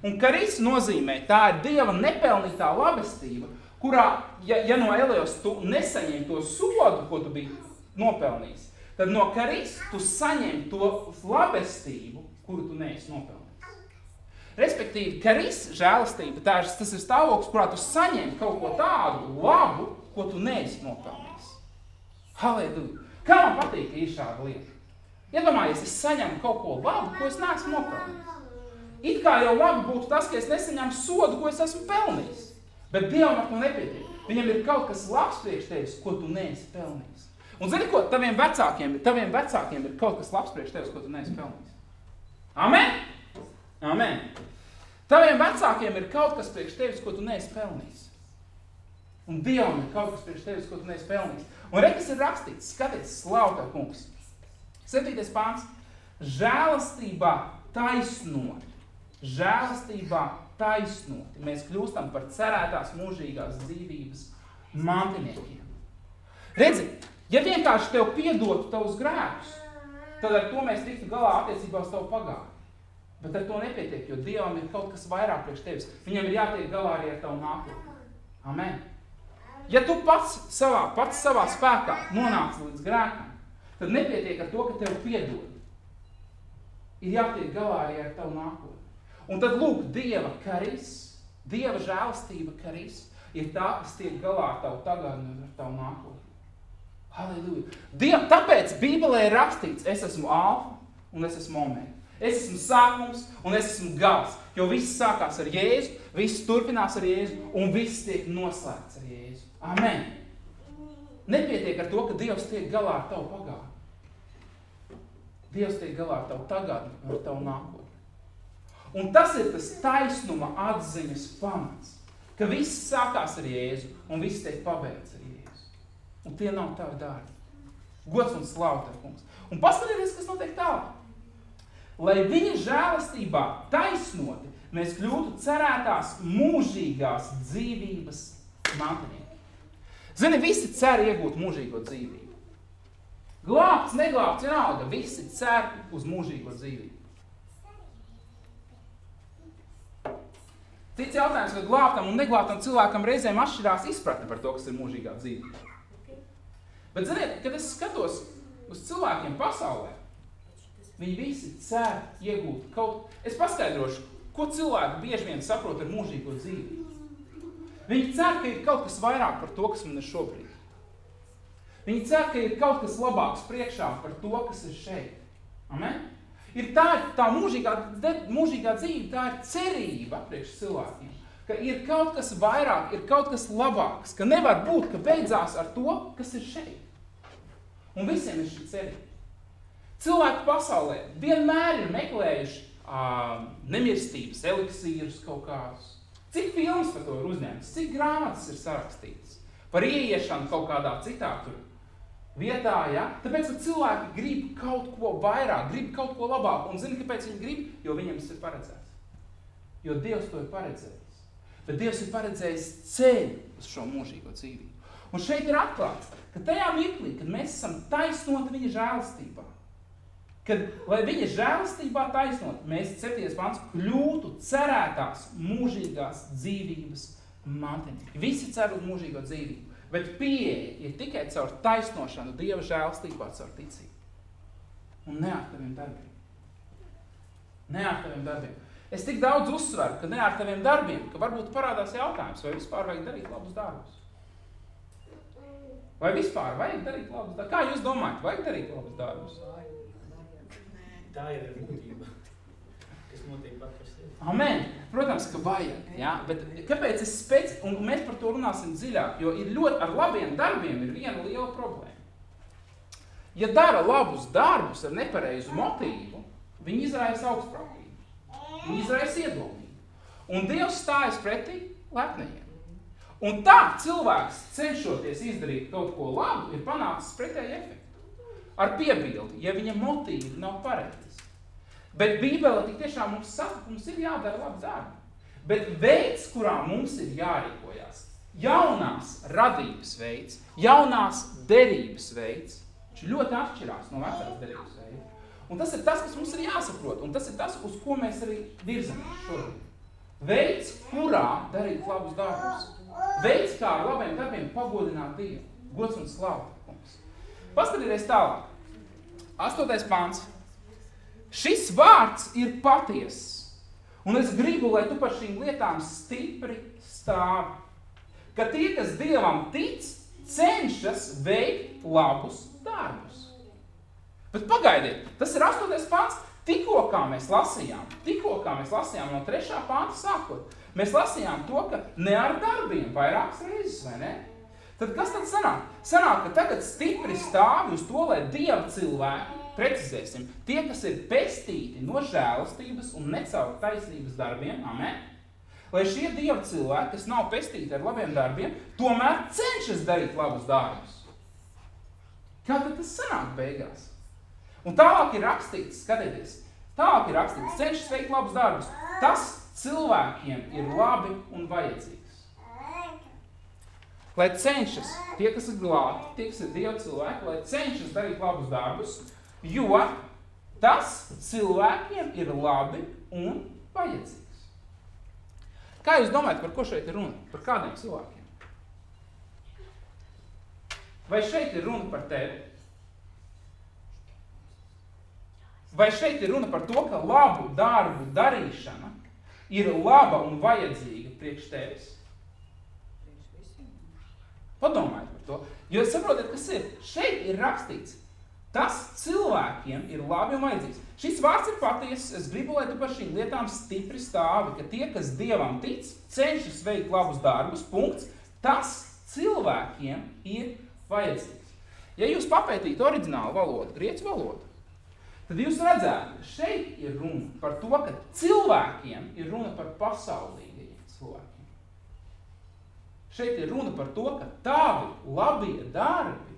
Un karis nozīmē, tā ir Dieva nepelnītā labestība, kurā, ja no Eleos tu nesaņem to sodu, ko tu biji nopelnījis, tad no karis tu saņem to labestību, kuru tu neesi nopelnījis. Respektīvi, karis žēlastība, tas ir stāvoklis, kurā tu saņem kaut ko tādu labu, ko tu neesi nopelnījis. Halleluja! Kā man patīk, ka ir šāda lieta? Iedomājies, es saņemu kaut ko labu, ko es neesmu nopelnījis. It kā jau labi būtu tas, ka es nesaņemu sodu, ko es esmu pelnījis. Bet Dievam ar to nepietiek. Viņam ir kaut kas labs priekš tevis, ko tu neesi pelnījis. Un zini ko, taviem vecākiem ir kaut kas labs priekš tevis, ko tu neesi pelnījis. Amen? Amen. Taviem vecākiem ir kaut kas priekš tevis, ko tu neesi pelnījis. Un Dievam ir kaut kas priekš tevis, ko tu neesi pelnījis. Un kas ir rakstīts, skaties, slavu tev, kungs. 7. pāns. Žēlastībā taisnoti. Mēs kļūstam par cerētās mūžīgās dzīvības mantiniekiem. Redzi, ja vienkārši tev piedotu tavus grēkus, tad ar to mēs tiktu galā attiecībā uz tavu pagātni. Bet ar to nepietiek, jo Dievam ir kaut kas vairāk priekš tevis. Viņam ir jātiek galā arī ar tavu nākotni. Amen. Ja tu pats savā spēkā nonāc līdz grēkam, tad nepietiek ar to, ka tev piedod. Ir jātiek galā arī ar tavu nākotni. Un tad lūk, Dieva karis, Dieva žēlastība karis, ir tā, kas tiek galā ar tavu tagadni un ar tavu nākotni. Halleluja. Tāpēc Bībelē ir rakstīts, es esmu alfa un es esmu omega. Es esmu sākums un es esmu gals, jo viss sākās ar Jēzu, viss turpinās ar Jēzu un viss tiek noslēgts ar Jēzu. Amen. Nepietiek ar to, ka Dievs tiek galā ar tavu pagātni. Dievs tiek galā ar tavu tagadni un ar tavu nākotni. Un tas ir tas taisnuma atziņas pamats, ka viss sākās ar Jēzu un viss tiek pabeigts ar Jēzu. Un tie nav tavi darbi. Gods un slavu tev, kungs. Un paskatieties, kas notiek tālāk. Lai viņa žēlastībā taisnoti mēs kļūtu cerētās mūžīgās dzīvības mantinieki. Zini, visi cer iegūt mūžīgo dzīvību. Glābts, neglābts, vienalga, visi cer uz mūžīgo dzīvību. Cits jautājums, ka glābtam un neglābtam cilvēkam reizēm atšķirās izpratne par to, kas ir mūžīgā dzīvība. Bet ziniet, kad es skatos uz cilvēkiem pasaulē, viņi visi cer iegūt kaut... Es paskaidrošu, ko cilvēki bieži vien saprot ar mūžīgo dzīvību. Viņi cer, ka ir kaut kas vairāk par to, kas man ir šobrīd. Viņi cer, ka ir kaut kas labāks priekšā par to, kas ir šeit. Amen? Ir tā mūžīgā dzīve, tā ir cerība priekš cilvēkiem, ka ir kaut kas vairāk, ir kaut kas labāks, ka nevar būt, ka beidzās ar to, kas ir šeit. Un visiem ir šī cerība. Cilvēki pasaulē vienmēr ir meklējuši nemirstības eliksīrus kaut kādus. Cik filmas par to ir uzņemts, cik grāmatas ir sarakstītas par ieiešanu kaut kādā citā tur vietā, ja? Tāpēc, ka cilvēki grib kaut ko vairāk, grib kaut ko labāk. Un zini, kāpēc viņi grib? Jo viņam tas ir paredzēts. Jo Dievs to ir paredzējis. Bet Dievs ir paredzējis ceļu uz šo mūžīgo dzīvību. Un šeit ir atklāts, ka tajā mirklī, kad mēs esam taisnoti viņa žēlastībā, kad, lai viņa žēlastībā taisnot, mēs 7. pants kļūtu cerētās mūžīgās dzīvības mantinieki. Visi cer uz mūžīgo dzīvību. Bet pieeja ir tikai caur taisnošanu Dieva žēlastībā, caur ticību. Un ne ar taviem darbiem. Ne ar taviem darbiem. Es tik daudz uzsveru, ka ne ar taviem darbiem, ka varbūt parādās jautājums, vai vispār vajag darīt labus darbus. Vai vispār vajag darīt labus darbus? Kā jūs domājat, vajag darīt labus darbus? Tā jau ir būtība, kas notiek pat par sevi. Amen. Protams, ka vajag, ja? Bet kāpēc un mēs par to runāsim dziļāk, jo ir ļoti ar labiem darbiem ir viena liela problēma. Ja dara labus darbus ar nepareizu motīvu, viņi izraisa augstprātību, viņi izraisa iedomību. Un Dievs stājas pretī lepnajiem. Un tā cilvēks, cenšoties izdarīt kaut ko labu, ir panācis pretēju efektu. Ar piebildi, ja viņa motīvi nav pareizi. Bet Bībele tik tiešām mums saka, ka mums ir jādara labi darbi. Bet veids, kurā mums ir jārīkojās, jaunās radības veids, jaunās derības veids, viņš ļoti atšķirās no vecās derības veida. Un tas ir tas, kas mums ir jāsaprot, un tas ir tas, uz ko mēs arī virzamies šodien. Veids, kurā darīt labus darbus. Veids, kā ar labiem darbiem pagodināt Dievu. Gods un slavu. Paskatieties tālāk. 8. pāns. Šis vārds ir patiess, un es gribu, lai tu par šīm lietām stipri stāvi. Ka tie, kas Dievam tic, cenšas veikt labus darbus. Bet pagaidiet, tas ir 8. pants. Tikko kā mēs lasījām no 3. panta sākot, mēs lasījām to, ka ne ar darbiem vairākas reizes, vai ne? Tad kas tad sanāk? Sanāk, ka tagad stipri stāvi uz to, lai Dieva cilvēki, precizēsim, tie, kas ir pestīti no žēlastības un necaur taisnības darbiem, amen, lai šie Dieva cilvēki, kas nav pestīti ar labiem darbiem, tomēr cenšas darīt labus darbus. Kā tad tas sanāk beigās? Un tālāk ir rakstīts, skatieties, cenšas veikt labus darbus. Tas cilvēkiem ir labi un vajadzīgs. Lai cenšas, tie, kas ir glābti, tie, kas ir Dieva cilvēki, lai cenšas darīt labus darbus, jo tas cilvēkiem ir labi un vajadzīgs. Kā jūs domājat, par ko šeit ir runa? Par kādiem cilvēkiem? Vai šeit ir runa par tevi? Vai šeit ir runa par to, ka labu darbu darīšana ir laba un vajadzīga priekš tevis? Padomājiet par to. Jo saprotiet, kas ir? Šeit ir rakstīts, tas cilvēkiem ir labi un vajadzīgs. Šis vārds ir patiesas. Es gribu, lai tu par šīm lietām stipri stāvi, ka tie, kas Dievam tic, cenšas veikt labus darbus, punkts, tas cilvēkiem ir vajadzīgs. Ja jūs papētītu oriģinālu valodu, grieķu valodu, tad jūs redzētu, ka šeit ir runa par to, ka cilvēkiem ir runa par pasaulīgajiem cilvēkiem. Šeit ir runa par to, ka tavi labie darbi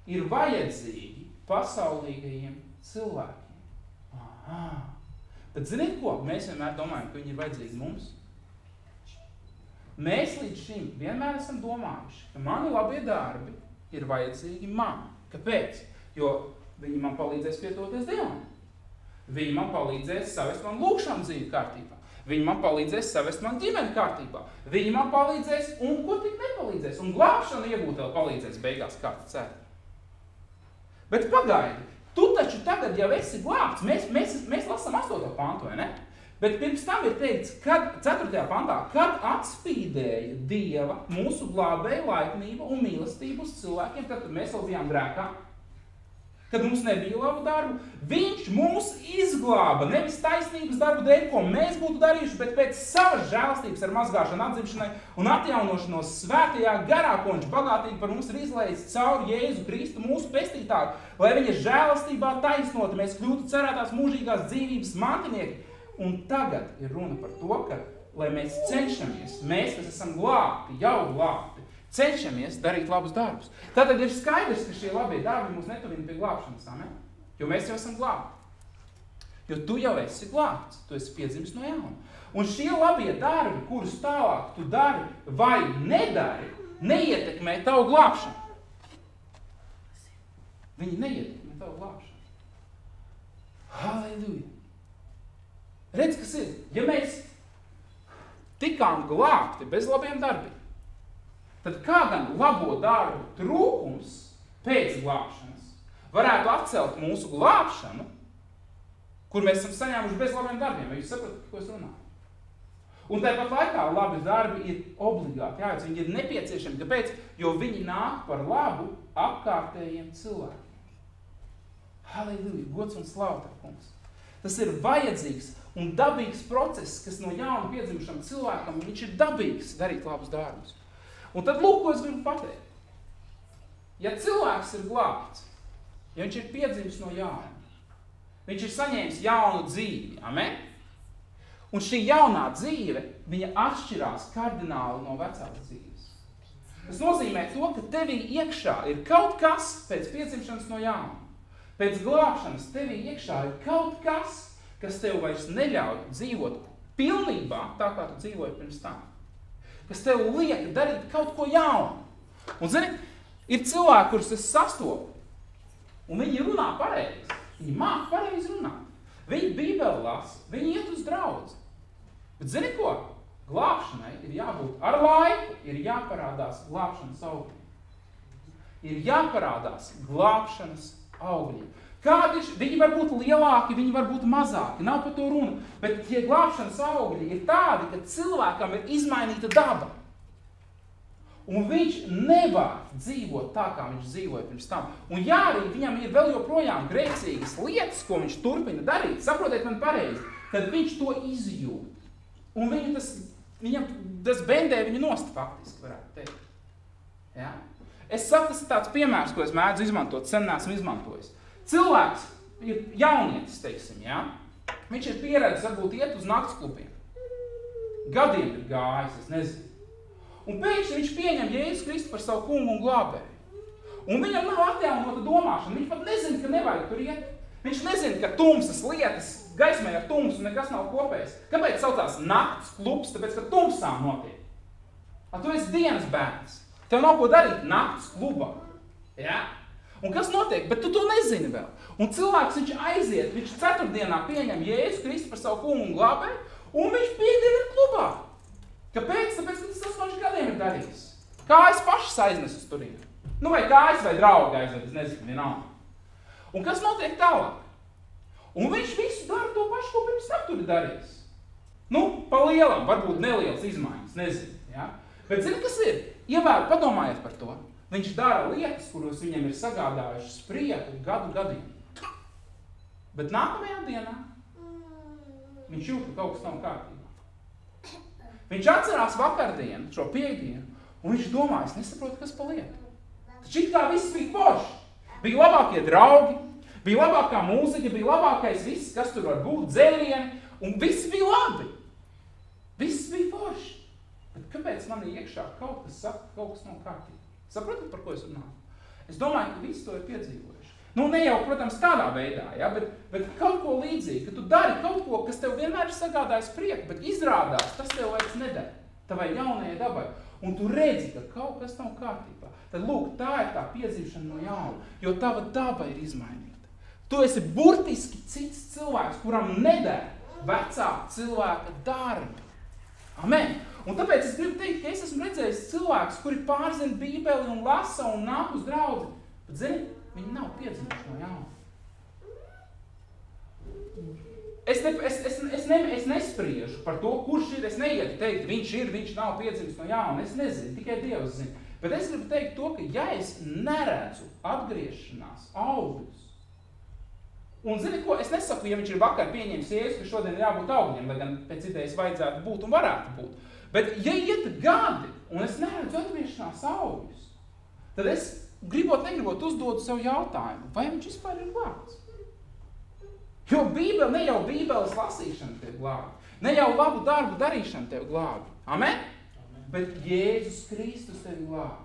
ir vajadzīgi pasaulīgajiem cilvēkiem. Aha. Bet ziniet ko? Mēs vienmēr domājam, ka viņi ir vajadzīgi mums. Mēs līdz šim vienmēr esam domājuši, ka mani labie darbi ir vajadzīgi man. Kāpēc? Jo viņi man palīdzēs pietoties Dievam. Viņi man palīdzēs savest man lūkšanu dzīvi kārtībā. Viņi man palīdzēs savest man ģimeni kārtībā. Viņi man palīdzēs, un ko tik nepalīdzēs. Un glābšanu iegūt vēl palīdzēs beigās kārta cēta. Bet pagaidi, tu taču tagad jau esi glābts. Mēs lasām 8. pantu, vai ne? Bet pirms tam ir teikts, kad 4. pantā, kad atspīdēja Dieva mūsu glābēja laipnība un mīlestību uz cilvēkiem, tad mēs vēl bijām grēkā. Kad mums nebija labu darbu, viņš mūs izglāba, nevis taisnības darbu dēļ, ko mēs būtu darījuši, bet pēc savas žēlastības ar mazgāšanu, atzimšanai un atjaunošanos svētajā garā, ko viņš bagātīgi par mums ir izlējis caur Jēzu Kristu mūsu pestītāju, lai viņa žēlastībā taisnoti mēs kļūtu cerētās mūžīgās dzīvības mantinieki. Un tagad ir runa par to, ka, lai mēs cenšamies, mēs, kas esam glābti, jau glābti, cenšamies darīt labus darbus. Tātad ir skaidrs, ka šie labie darbi mūs netuvina pie glābšanas, amen? Jo mēs jau esam glābti. Jo tu jau esi glābts, tu esi piedzimis no jauna. Un šie labie darbi, kurus tālāk tu dari vai nedari, neietekmē tavu glābšanu. Viņi neietekmē tavu glābšanu. Halleluja! Redz, kas ir? Ja mēs tikām glābti bez labiem darbiem, tad kā gan labo darbu trūkums pēc glābšanas varētu atcelt mūsu glābšanu, kur mēs esam saņēmuši bez labiem darbiem? Vai jūs sapratat, ko es runāju? Un tāpat laikā labi darbi ir obligāti jāveic, viņi ir nepieciešami. Kāpēc? Jo viņi nāk par labu apkārtējiem cilvēkiem. Halleluja, gods un slava tev, kungs. Tas ir vajadzīgs un dabīgs process, kas no jauna piedzimušam cilvēkam, viņš ir dabīgs darīt labus darbus. Un tad lūk, ko es gribu pateikt. Ja cilvēks ir glābts, ja viņš ir piedzimis no jauna, viņš ir saņēmis jaunu dzīvi, amen? Un šī jaunā dzīve, viņa atšķirās kardināli no vecās dzīves. Tas nozīmē to, ka tevī iekšā ir kaut kas pēc piedzimšanas no jauna. Pēc glābšanas tevī iekšā ir kaut kas, kas tev vairs neļauj dzīvot pilnībā tā, kā tu dzīvoji pirms tam. Kas tev liek darīt kaut ko jaunu. Un, zini, ir cilvēki, kurus es sastopu, un viņi runā pareizi. Viņi māk pareizi runāt. Viņi bībeli lasa, viņi iet uz draudzi. Bet zini ko? Glābšanai ir jābūt ar laiku, ir jāparādās glābšanas augļi. Ir jāparādās glābšanas augļi. Kādi viņi var būt lielāki, viņi var būt mazāki, nav par to runa. Bet tie glābšanas augļi ir tādi, ka cilvēkam ir izmainīta daba. Un viņš nevar dzīvot tā, kā viņš dzīvoja pirms tam. Un jā, arī viņam ir vēl joprojām grēcīgas lietas, ko viņš turpina darīt. Saprotiet man pareizi, tad viņš to izjūt. Un viņam tas bendē viņu nost faktiski, varētu teikt. Ja? Es saku, tas ir tāds piemērs, ko es mēdzu izmantot, sen neesmu izmantojis. Cilvēks ir jaunietis, teiksim, ja? Viņš ir pieredzis varbūt iet uz nakts klubiem. Gadiem ir gājis, es nezinu. Un pēkšņi viņš pieņem Jēzus Kristu par savu kungu un glābēju. Un viņam nav atjaunota domāšana. Viņš pat nezina, ka nevajag tur iet. Viņš nezina, ka tumsas lietas, gaismē ar tumsu nekas nav kopējis. Kāpēc saucās nakts klubs? Tāpēc, ka tumsā notiek. Tu esi dienas bērns. Tev nav ko darīt nakts klubā. Ja? Un kas notiek? Bet tu to nezini vēl. Un cilvēks viņš aiziet, viņš ceturtdienā pieņem Jēzus Kristu par savu kungu un glābēju, un viņš piekdien ir klubā. Kāpēc? Tāpēc, ka tas 8 gadiem ir darījis. Kājas pašas aiznes uz turību. Nu, vai kājas vai draugi aiznes, es nezinu, vienalga. Un kas notiek tālāk? Un viņš visu dara to pašu, ko pirms tam tur ir darījis. Nu, pa lielam, varbūt nelielas izmaiņas, nezinu, ja? Bet zini, kas ir? Padomājiet par to. Viņš dara lietas, kuros viņam ir sagādājušas prieku gadiem. Bet nākamajā dienā viņš jūt, ka kaut kas nav kārtībā. Viņš atcerās vakardienu, šo piekdienu, un viņš domā, es nesaprotu, kas pa lietu. Taču it kā viss bija forši. Bija labākie draugi, bija labākā mūzika, bija labākais viss, kas tur var būt, dzērieni, un viss bija labi. Viss bija forši. Bet kāpēc man iekšā kaut kas saka, kaut kas nav kārtībā? Saprotat, par ko es runāju? Es domāju, ka visi to ir piedzīvojuši. Nu, ne jau, protams, tādā veidā, ja, bet kaut ko līdzīgi, ka tu dari kaut ko, kas tev vienmēr ir sagādājis prieku, bet izrādās, tas tev vairs nedara, tavai jaunajai dabai. Un tu redzi, ka kaut kas nav kārtībā. Tad, lūk, tā ir tā piedzīvšana no jauna, jo tava daba ir izmainīta. Tu esi burtiski cits cilvēks, kuram nedara vecā cilvēka darbi. Amen. Un tāpēc es gribu teikt, ka es esmu redzējis cilvēkus, kuri pārzina Bībeli un lasa un nāk uz draudzi. Bet, zini, viņi nav piedzīvojuši no jauna. Es nespriežu par to, kurš ir. Es neietu teikt, viņš nav piedzimis no jauna. Es nezinu, tikai Dievs zina. Bet es gribu teikt to, ka ja es neredzu atgriešanās augļus, un zini ko, es nesaku, ja viņš ir vakar pieņēmis Jēzus, ka šodien jābūt augļiem, lai gan pēc idejas vajadzētu būt un varētu būt. Bet ja iet gadi, un es neredzu atgriešanās augļus, tad es negribot uzdodu sev jautājumu, vai viņš vispār ir glābts? Jo Bībele, ne jau Bībeles lasīšana tev glābi, ne jau labu darbu darīšana tev glābi. Amen? Amen. Bet Jēzus Kristus tevi glābi,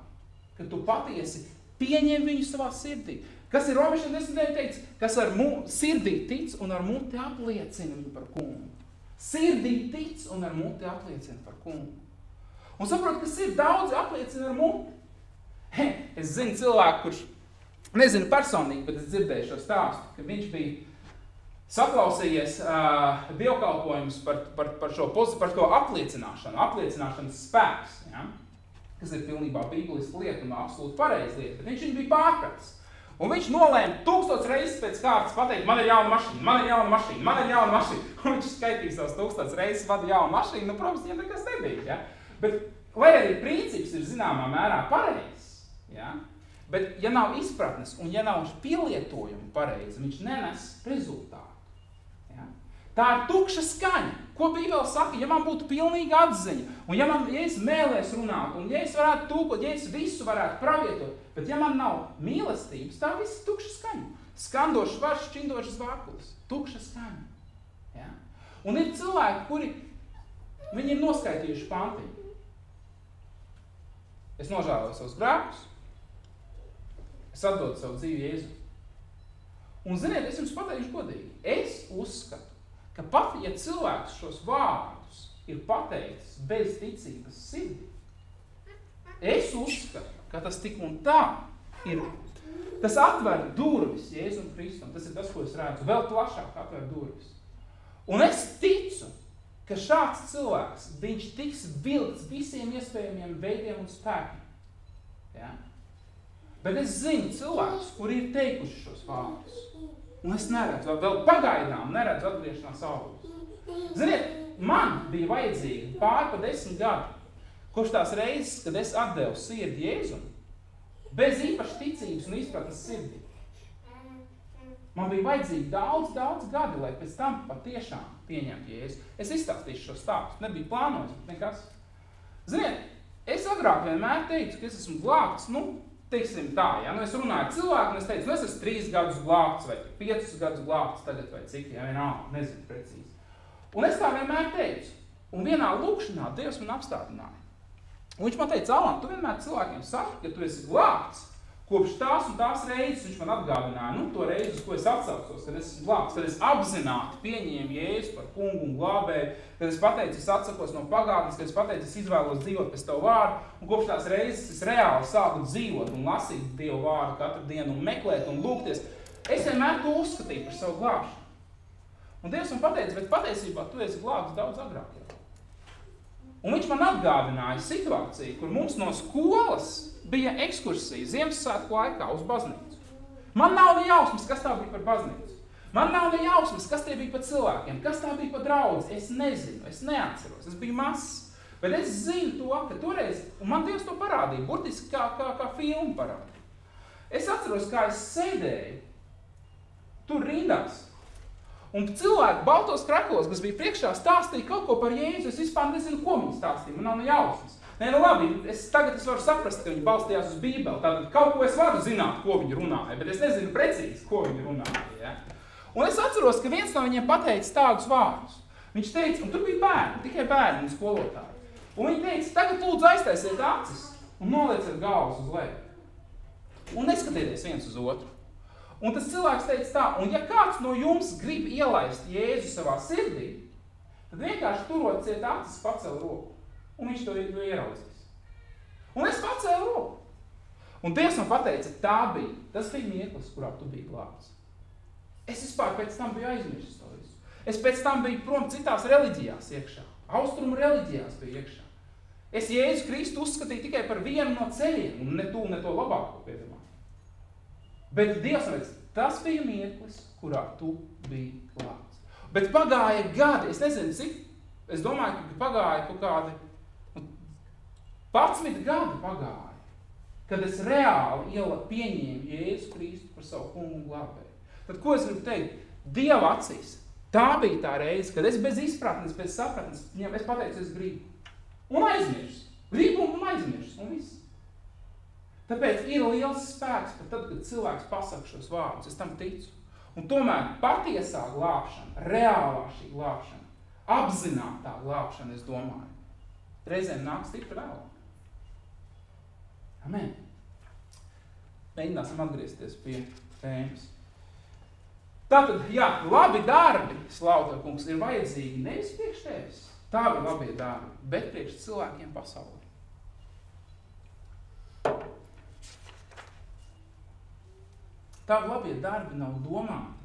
ka tu patiesi pieņem viņu savā sirdī. Kas ir Romiešiem 10 teicis? Kas ar sirdī tic un ar muti apliecina viņu par kungu. Sirdī tic un ar muti apliecina par kungu. Un saprot, kas ir daudzi apliecina ar muti. Es zinu cilvēku, kurš, nezinu personīgi, bet es dzirdēju šo stāstu, ka viņš bija saklausījies dievkalpojumus par to apliecināšanas spēks, ja? Kas ir pilnībā bībeliska lieta un absolūti pareiza lieta, bet viņš viņu bija pārpratis. Un viņš nolēma 1000 reizes pēc kārtas pateikt, man ir jauna mašīna, man ir jauna mašīna, man ir jauna mašīna. Un viņš skaitīs tās 1000 reizes vada jauna mašīna, nu, protams, viņam nekas nebija, ja? Bet, lai arī princips ir zināmā mērā pareizs, ja? Bet, ja nav izpratnes un ja nav pielietojumi pareizi, viņš nenes rezultātu. Ja? Tā ir tukša skaņa. Ko Bībele saka? Ja man būtu pilnīga atziņa, un ja es mēlēs runāt, un ja es varētu tūkot, ja es visu varētu pravietot, bet ja man nav mīlestības, tā viss tukša skaņa. Skandošs vārds, šķindošs vārkulis. Tukša skaņa. Ja? Un ir cilvēki, kuri viņi ir noskaitījuši pantiņu. Es nožēloju savus grēkus, es atdodu savu dzīvi Jēzu. Un ziniet, es jums pateikšu godīgi, es uzskatu, ka pat, ja cilvēks šos vārdus ir pateicis bez ticības sirdī, es uzskatu, ka tas tik un tā ir, tas atver durvis Jēzum Kristum, tas ir tas, ko es redzu, vēl plašāk atver durvis. Un es ticu, ka šāds cilvēks, viņš tiks vilkts visiem iespējamiem veidiem un spēkiem. Ja? Bet es zinu cilvēkus, kuri ir teikuši šos vārdus. Un es neredzu, vēl pagaidām neredzu atgriešanās augļus. Ziniet, man bija vajadzīgi pār pa 10 gadi, Kopš tās reizes, kad es atdevu sirdi Jēzum, bez īpaši ticības un izpratnes sirdī, man bija vajadzīgi daudz gadi, lai pēc tam patiešām pieņemtu Jēzu. Es izstāstīšu šo stāstu, nebija plānojis, bet nekas. Ziniet, es agrāk vienmēr teicu, ka es esmu glābts, teiksim tā, ja, es runāju ar cilvēku, un es teicu, es esmu 3 gadus glābts, vai 5 gadus glābts tagad, vai cik, ja vienalga, nezinu precīzi. Un es tā vienmēr teicu, un vienā lūkšanā Dievs man apstādināja. Un viņš man teica, Alan, tu vienmēr cilvēkiem saki, ka tu esi glābts. Kopš tās un tās reizes viņš man atgādināja, to reizi, uz ko es atsaucos, kad es esmu glābts, kad es apzināti pieņēmu Jēzu par kungu un glābēju, kad es pateicu, es atsakos no pagātnes, kad es pateicu, es izvēlos dzīvot pēc tavu vārdu, un kopš tās reizes es reāli sāku dzīvot un lasīt Dievu vārdu katru dienu un meklēt un lūgties. Es vienmēr to uzskatīju par savu glābšanu. Un Dievs man pateica, bet patiesībā tu esi glābts daudz agrāk. Un viņš man atgādināja situāciju, kur mums no skolas bija ekskursija Ziemassvētku laikā uz baznīcu. Man nav ne jausmas, kas tā bija par baznīcu. Man nav ne jausmas, kas tie bija par cilvēkiem, kas tā bija par draudzi. Es nezinu, es neatceros, es biju mazs. Bet es zinu to, ka toreiz, un man Dievs to parādīja, burtiski kā filmu parādīja. Es atceros, kā es sēdēju tur rindās. Un cilvēki baltos kraklos, kas bija priekšā, stāstīja kaut ko par Jēzu. Es vispār nezinu, ko viņi stāstīja. Man nav ne jausmas. Nē, labi, tagad es varu saprast, ka viņi balstījās uz Bībeli. Tātad kaut ko es varu zināt, ko viņi runāja, bet es nezinu precīzi, ko viņi runāja. Ja? Un es atceros, ka viens no viņiem pateica tādus vārdus. Viņš teica, un tur bija bērni, tikai bērni un skolotāji. Un viņi teica, tagad lūdzu aiztaisiet acis un nolieciet galvas uz leju. Un neskatieties viens uz otru. Un tas cilvēks teica tā, un ja kāds no jums grib ielaist Jēzu savā sirdī, tad vienkārši turot ciet acis, pacēl roku. Un viņš to ieraudzīs. Un es pacēlu roku. Un Dievs man pateica, tas bija mirklis, kurā tu biji glābts. Es vispār pēc tam biju aizmirsis to visu. Es pēc tam biju prom citās reliģijās iekšā. Austrumu reliģijās biju iekšā. Es Jēzu Kristu uzskatīju tikai par vienu no ceļiem, un ne to labāko piedomā. Bet Dievs man teica, tas bija mirklis, kurā tu biji glābts. Bet pagāja gadi, es nezinu cik, es domāju, ka pagāja kaut kādi 11 gadi pagāja, kad es reāli pieņēmu Jēzu Kristu par savu kungu un glābēju. Tad ko es gribu teikt? Dieva acīs. Tā bija tā reize, kad es bez izpratnes, bez sapratnes, es pateicu, es gribu. Un aizmirsu. Gribu un aizmirsu. Un viss. Tāpēc ir liels spēks, pat tad, kad cilvēks pasaka šos vārdus, es tam ticu. Un tomēr patiesā glābšana, reālā šī glābšana, apzinātā glābšana, es domāju, reizēm nāk stipri vēl. Amen. Mēģināsim atgriezties pie tēmas. Tātad, labi darbi, slavu tev, kungs, ir vajadzīgi nevis priekš tevis, tā bija labie darbi, bet priekš cilvēkiem pasaulē. Tavi labie darbi nav domāti,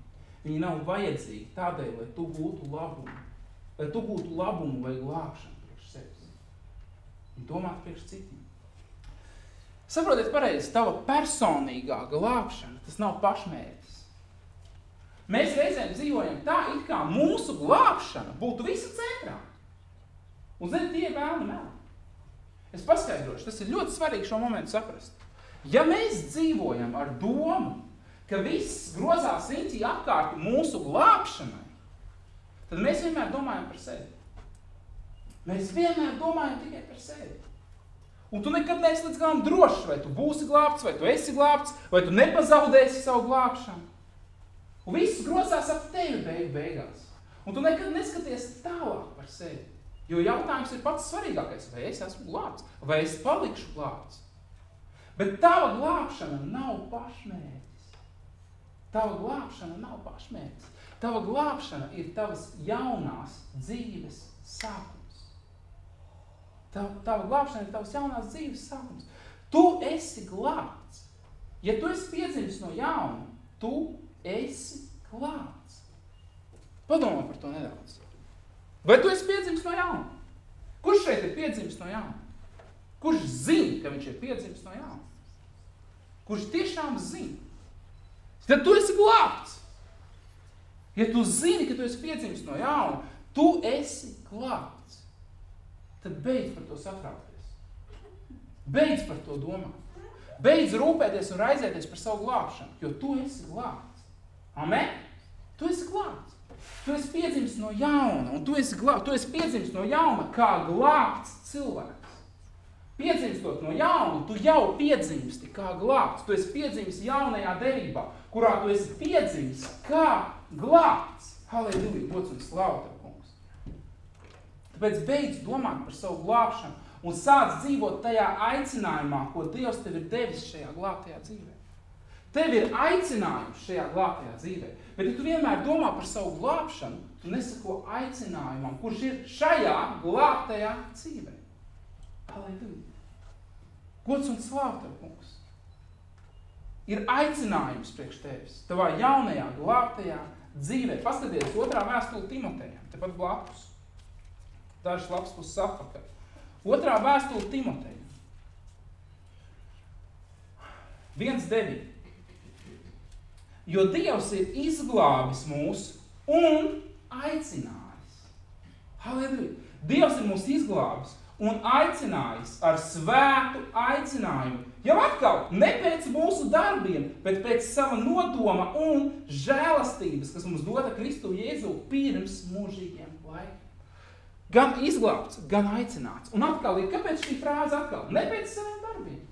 viņi nav vajadzīgi tādēļ, lai tu gūtu labumu vai glābšanu priekš sevis. Un domāt priekš citiem. Saprotiet pareizi, tava personīgā glābšana, tas nav pašmērķis. Mēs reizēm dzīvojam tā, it kā mūsu glābšana būtu visa centrā. Un zini, tie vēlni meli. Es paskaidrošu, tas ir ļoti svarīgi šo momentu saprast. Ja mēs dzīvojam ar domu, ka viss grozās riņķī apkārt mūsu glābšanai, tad mēs vienmēr domājam par sevi. Mēs vienmēr domājam tikai par sevi. Un tu nekad neesi līdz galam drošs, vai tu būsi glābts, vai tu esi glābts, vai tu nepazaudēsi savu glābšanu. Un viss grozās ap tevi beigās. Un tu nekad neskaties tālāk par sevi. Jo jautājums ir pats svarīgākais, vai es esmu glābts, vai es palikšu glābts. Bet tava glābšana nav pašmērķis. Tava glābšana nav pašmērķis. Tava glābšana ir tavas jaunās dzīves sākums. Tava glābšana ir tavas jaunās dzīves sākums. Tu esi glābts. Ja tu esi piedzimis no jauna, tu esi glābts. Padomā par to nedaudz. Vai tu esi piedzimis no jauna? Kurš šeit ir piedzimis no jauna? Kurš zina, ka viņš ir piedzimis no jauna? Kurš tiešām zina? Tad tu esi glābts. Ja tu zini, ka tu esi piedzimis no jauna, tu esi glābts. Tad beidz par to satraukties. Beidz par to domāt. Beidz rūpēties un raizēties par savu glābšanu, jo tu esi glābts. Amen? Tu esi glābts. Tu esi piedzimis no jauna, un tu esi piedzimis no jauna kā glābts cilvēks. Piedzimstot no jauna, tu jau piedzimsti kā glābts. Tu esi piedzimis jaunajā derībā, kurā tu esi piedzimis kā glābts. Halleluja, gods un slāva tev, kungs. Tāpēc beidz domāt par savu glābšanu un sāc dzīvot tajā aicinājumā, ko Dievs tev ir devis šajā glābtajā dzīvē. Tev ir aicinājums šajā glābtajā dzīvē, bet ja tu vienmēr domā par savu glābšanu, tu nesako aicinājumam, kurš ir šajā glābtajā dzīvē. Halleluja. Gods un slāva tev, kungs. Ir aicinājums priekš tevis, tavā jaunajā glābtajā dzīvē. Paskaties 2. vēstule Timotejam, tepat blakus. Dažas lapas puses atpakaļ. 2. vēstule Timotejam. 1.9. Jo Dievs ir izglābis mūs un aicinājis. Halleluja. Dievs ir mūs izglābis un aicinājis ar svētu aicinājumu. Jau atkal, ne pēc mūsu darbiem, bet pēc sava nodoma un žēlastības, kas mums dota Kristu Jēzu pirms mūžīgiem laikiem. Gan izglābts, gan aicināts. Un atkal ir, kāpēc šī frāze atkal? Ne pēc saviem darbiem,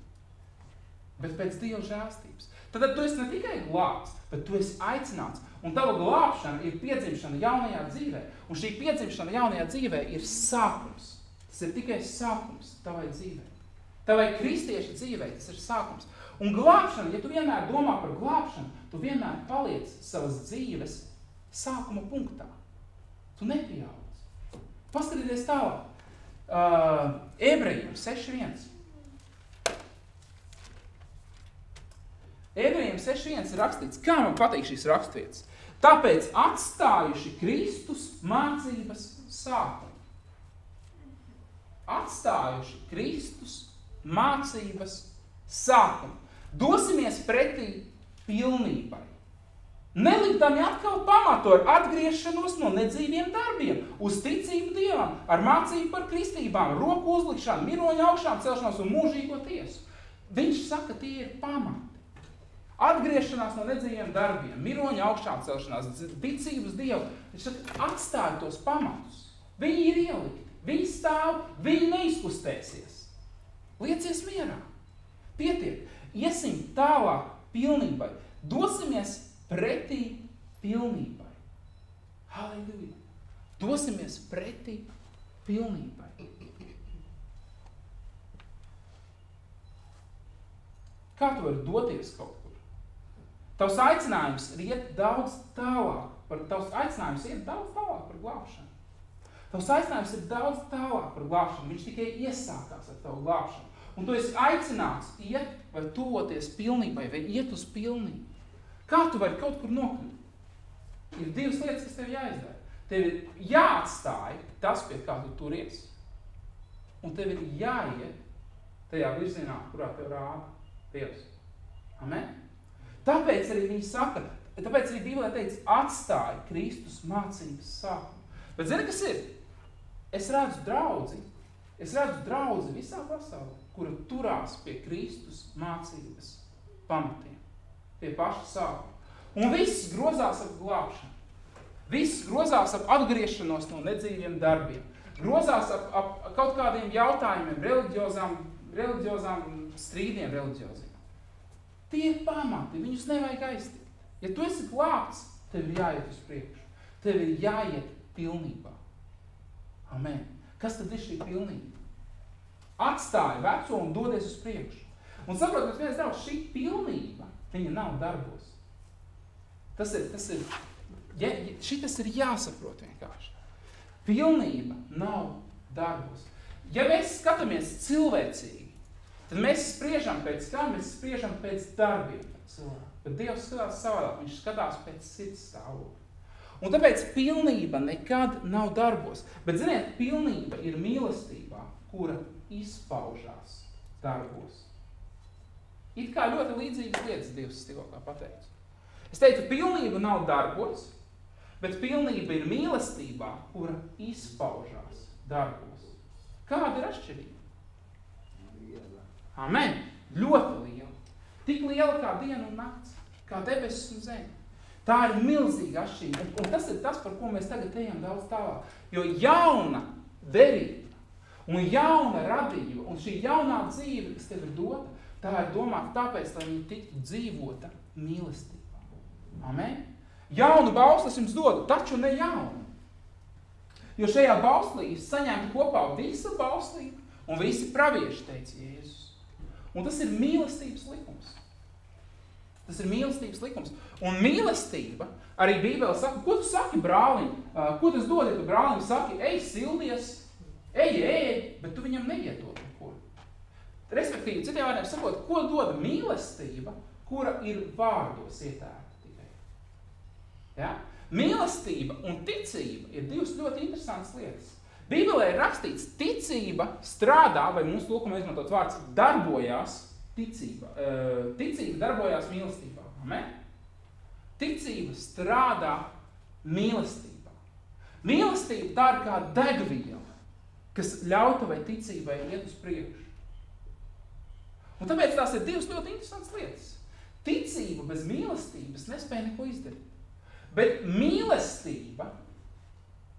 bet pēc Dieva žēlastības. Tad tu esi ne tikai glābts, bet tu esi aicināts. Un tava glābšana ir piedzimšana jaunajā dzīvē. Un šī piedzimšana jaunajā dzīvē ir sākums. Tas ir tikai sākums tavai dzīvē. Tavai kristieša dzīvē tas ir sākums. Un glābšana, ja tu vienmēr domā par glābšanu, tu vienmēr paliec savas dzīves sākuma punktā. Tu nepieaudz. Paskatieties tālāk. Ebrejiem 6.1. Ebrejiem 6.1 ir rakstīts, kā man patīk šīs rakstvietas. Tāpēc atstājuši Kristus mācības sākumu. Atstājuši Kristus mācības sākumu. Dosimies pretī pilnībai. Nelikdami atkal pamatu ar atgriešanos no nedzīviem darbiem, uz ticību Dievam, ar mācību par kristībām, roku uzlikšanu, miroņu augšām celšanos un mūžīgo tiesu. Viņš saka, tie ir pamati. Atgriešanās no nedzīviem darbiem, miroņu augšām celšanās, ticības Dievu. Viņš saka, atstāja tos pamatus. Viņi ir ielikti, viņi stāv, viņi neizkustēsies. Liecies mierā. Pietiek. Iesim tālāk pilnībai. Dosimies pretī pilnībai. Halleluja. Dosimies pretī pilnībai. Kā tu vari doties kaut kur? Tavs aicinājums ir iet daudz tālāk par glābšanu. Tavs aicinājums ir daudz tālāk par glābšanu. Viņš tikai iesākās ar tavu glābšanu. Un tu esi aicināts iet vai tuvoties pilnībai, vai iet uz pilnību. Kā tu vari kaut kur nokļūt? Ir divas lietas, kas tev jāizdara. Tev ir jāatstāj tas, pie kā tu turies, un tev ir jāiet tajā virzienā, kurā tev rāda Dievs. Amen? Tāpēc arī viņi saka, tāpēc arī Bībelē teica, atstāj Kristus mācības sākumu. Bet zini, kas ir? Es redzu draudzi visā pasaulē, kura turās pie Kristus mācības pamatiem, pie paša sākuma. Un viss grozās ap glābšanu. Viss grozās ap atgriešanos no nedzīviem darbiem. Grozās ap kaut kādiem jautājumiem, reliģiozām strīdiem reliģioziem. Tie ir pamati, viņus nevajag aiztikt. Ja tu esi glābts, tev ir jāiet uz priekšu. Tev ir jāiet pilnībā. Amen. Kas tad ir šī pilnība? Atstāja veco un dodies uz priekšu. Un saprotat, viens daudz, šī pilnība, viņa nav darbos. Šitas ir jāsaprot vienkārši. Pilnība nav darbos. Ja mēs skatāmies cilvēcīgi, tad mēs spriežam pēc kā? Mēs spriežam pēc darbiem cilvēku. Bet Dievs skatās savādāk, viņš skatās pēc sirds stāvokļa. Un tāpēc pilnība nekad nav darbos. Bet, ziniet, pilnība ir mīlestībā, kura izpaužās darbos. It kā ļoti līdzīgas lietas Dievs tikko pateica. Es teicu, pilnība nav darbos, bet pilnība ir mīlestībā, kura izpaužās darbos. Kāda ir atšķirība? Amen. Ļoti liela. Tik liela kā diena un nakts, kā debesis un zeme. Tā ir milzīga atšķirība. Un tas ir tas, par ko mēs tagad ejam daudz tālāk. Jo jauna derība un jauna radība un šī jaunā dzīve, kas tev ir dota, tā ir domāta tāpēc, lai viņa tiktu dzīvota mīlestībā. Amen. Jaunu bausli es jums dodu, taču ne jaunu. Jo šajā bauslī saņemta kopā visa bauslība un visi pravieši, teica Jēzus. Un tas ir mīlestības likums. Tas ir mīlestības likums. Un mīlestība, arī Bībele saka, ko tu saki brālim? Ko tas dod, ja tu brālim saki, ej sildies, ej, bet tu viņam neiedod neko. Respektīvi, citiem vārdiem sakot, ko dod mīlestība, kura ir vārdos ietērta tikai. Ja? Mīlestība un ticība ir divas ļoti interesantas lietas. Bībelē ir rakstīts, ticība strādā, vai mūsu tulkumā izmantots vārds, darbojās ticība. Ticība darbojās mīlestībā. Amen? Ticība strādā mīlestībā. Mīlestība tā ir kā degviela, kas ļauj tavai ticībai iet uz priekšu. Un tāpēc tās ir divas ļoti interesantas lietas. Ticība bez mīlestības nespēja neko izdarīt. Bet mīlestība,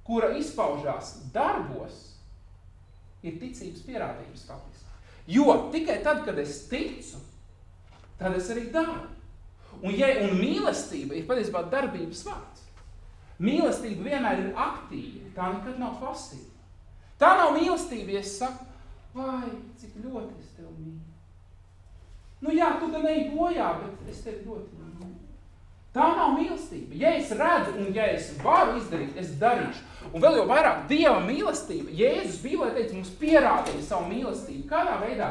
kura izpaužās darbos, ir ticības pierādījums faktiski. Jo tikai tad, kad es ticu, tad es arī daru. Un mīlestība ir patiesībā darbības vārds. Mīlestība vienmēr ir aktīva, tā nekad nav pasīva. Tā nav mīlestība, ja es saku, vai, cik ļoti es tev mīlu. Nu jā, tu gan ej bojā, bet es tev ļoti mīlu. Tā nav mīlestība. Ja es redzu un ja es varu izdarīt, es darīšu. Un vēl jau vairāk Dieva mīlestība. Jēzus Bībelē teica, mums pierādīja savu mīlestību. Kādā veidā?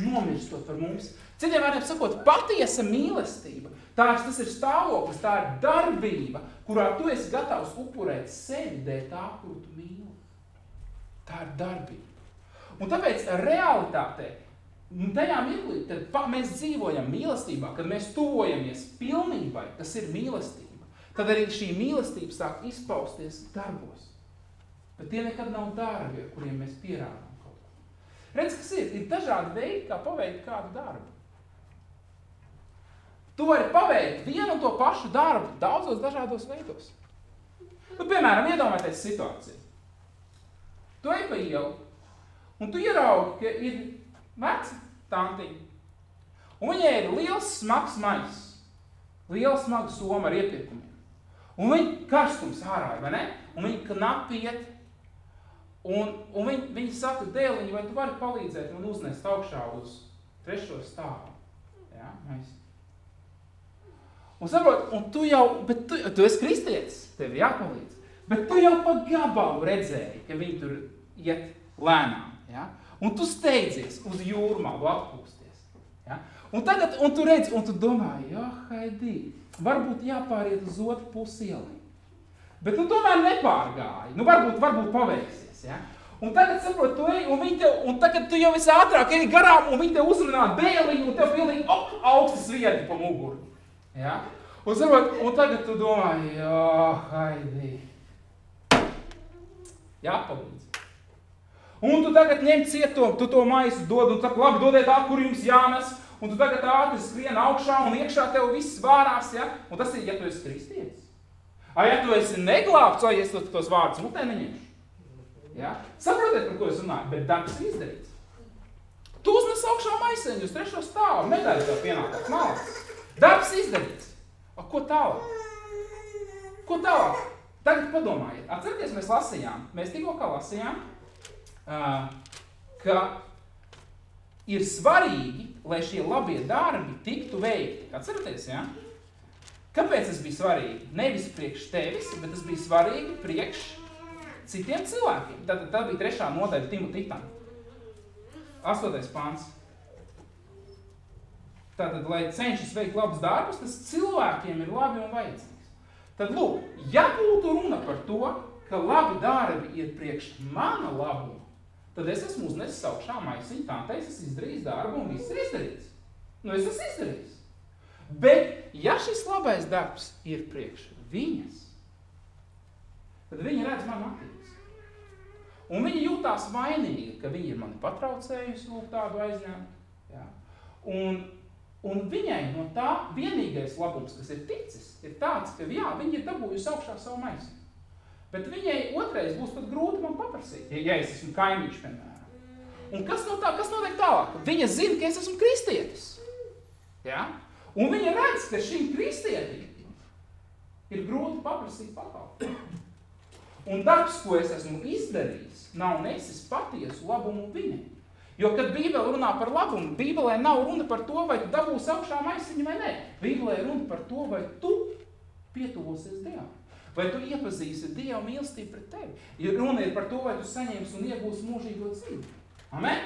Nomirstot par mums. Citiem vārdiem sakot, patiesa mīlestība. Tas ir stāvoklis, tā ir darbība, kurā tu esi gatavs upurēt sevi dēļ tā, kuru tu mīli. Tā ir darbība. Un tāpēc realitātē, tajā mirklī, kad mēs dzīvojam mīlestībā, kad mēs tuvojamies pilnībai, kas ir mīlestība, tad arī šī mīlestība sāk izpausties darbos. Bet tie nekad nav darbi, ar kuriem mēs pierādām kaut ko. Redz, kas ir? Ir dažādi veidi, kā paveikt kādu darbu. Tu vari paveikt vienu un to pašu darbu daudzos dažādos veidos. Nu, piemēram, iedomājieties situāciju. Tu ej pa ielu, un tu ieraugi, ka ir veca tantiņa. Un viņai ir liels smags maiss, liela smaga soma ar iepirkumiem. Un viņa karstums ārā, vai ne? Un viņa knapi iet. Un viņa saka, dēliņi, vai tu vari palīdzēt man uznest augšā uz 3. stāvu? Jā, maiss. Un saprot, un tu jau, bet tu esi kristietis, tev jāpalīdz. Bet tu jau pa gabalu redzēji, ka viņi tur iet lēnām. Ja? Un tu steidzies uz jūrmalu atpūsties. Ja? Un tu redzi, un tu domāji, haidī, varbūt jāpāriet uz otru pusi ielai. Bet tu tomēr nepārgāji. Nu, varbūt paveiksies. Ja? Un tagad, saprot, tu ej, un tagad tu jau esi ātrāk ej garām, un viņi tev uzrunā dēliņu, un tev pilnīgi augsti sviedi pa muguru. Ja? Un, saprot, un tagad tu domāji, haidī. Jāpalīdz. Un tu tagad ņem cietumu, tu to maisu dod, un saka, labi, dodiet tā, kur jums jānes, un tu tagad ātri skrien augšā, un iekšā tev viss vārās, ja? Un tas ir, ja tu esi kristietis. Ja tu esi neglābts, vai es tos vārdus mutē neņemšu. Ja? Saprotiet, par ko es runāju, bet darbs ir izdarīts. Tu uznes augšā maiseņu uz 3. stāvu, medaļu tev pienākās malas. Darbs izdarīts. Ko tālāk? Ko tālāk? Tagad padomājiet. Atcerieties, mēs tikko kā lasījām, ka ir svarīgi, lai šie labie darbi tiktu veikti. Atcerieties, ja? Kāpēc tas bija svarīgi? Nevis priekš tevis, bet tas bija svarīgi priekš citiem cilvēkiem. Tad bija 3. nodaļa Timotitam. 8. pāns. Tātad, lai cenšas veikt labus darbus, tas cilvēkiem ir labi un vajadzīgs. Tad, lūk, ja būtu runa par to, ka labi darbi ir priekš mana labuma, tad es esmu uznesis augšā maisiņu, tātais es izdarījis darbu un viss ir izdarīts. Nu, es esmu izdarījis. Bet, ja šis labais darbs ir priekš viņas, tad viņa redz mani attieksmi. Un viņa jūtās vainīgi, ka viņa ir mani patraucējusi, lūk, tādu aizņemt. Ja? Un viņai no tā vienīgais labums, kas ir ticis, ir tāds, ka jā, viņa ir dabūjusi augšā savu maisu. Bet viņai otrais būs pat grūti man paprasīt, ja es esmu kaimiņš, piemēram. Un kas notiek tālāk? Viņa zina, ka es esmu kristietis. Ja? Un viņa redz, ka šim kristietim ir grūti paprasīt pakalpojumu. Un darbs, ko es esmu izdarījis, nav nesis patiesu labumu viņai. Jo, kad Bībele runā par labumu, Bībelē nav runa par to, vai tu dabūsi augšā maisiņu vai nē. Bībelē runa par to, vai tu pietuvosies Dievam. Vai tu iepazīsi Dievu mīlestību pret tevi. Ja runa ir par to, vai tu saņemsi un iegūsi mūžīgo dzīvi. Amen?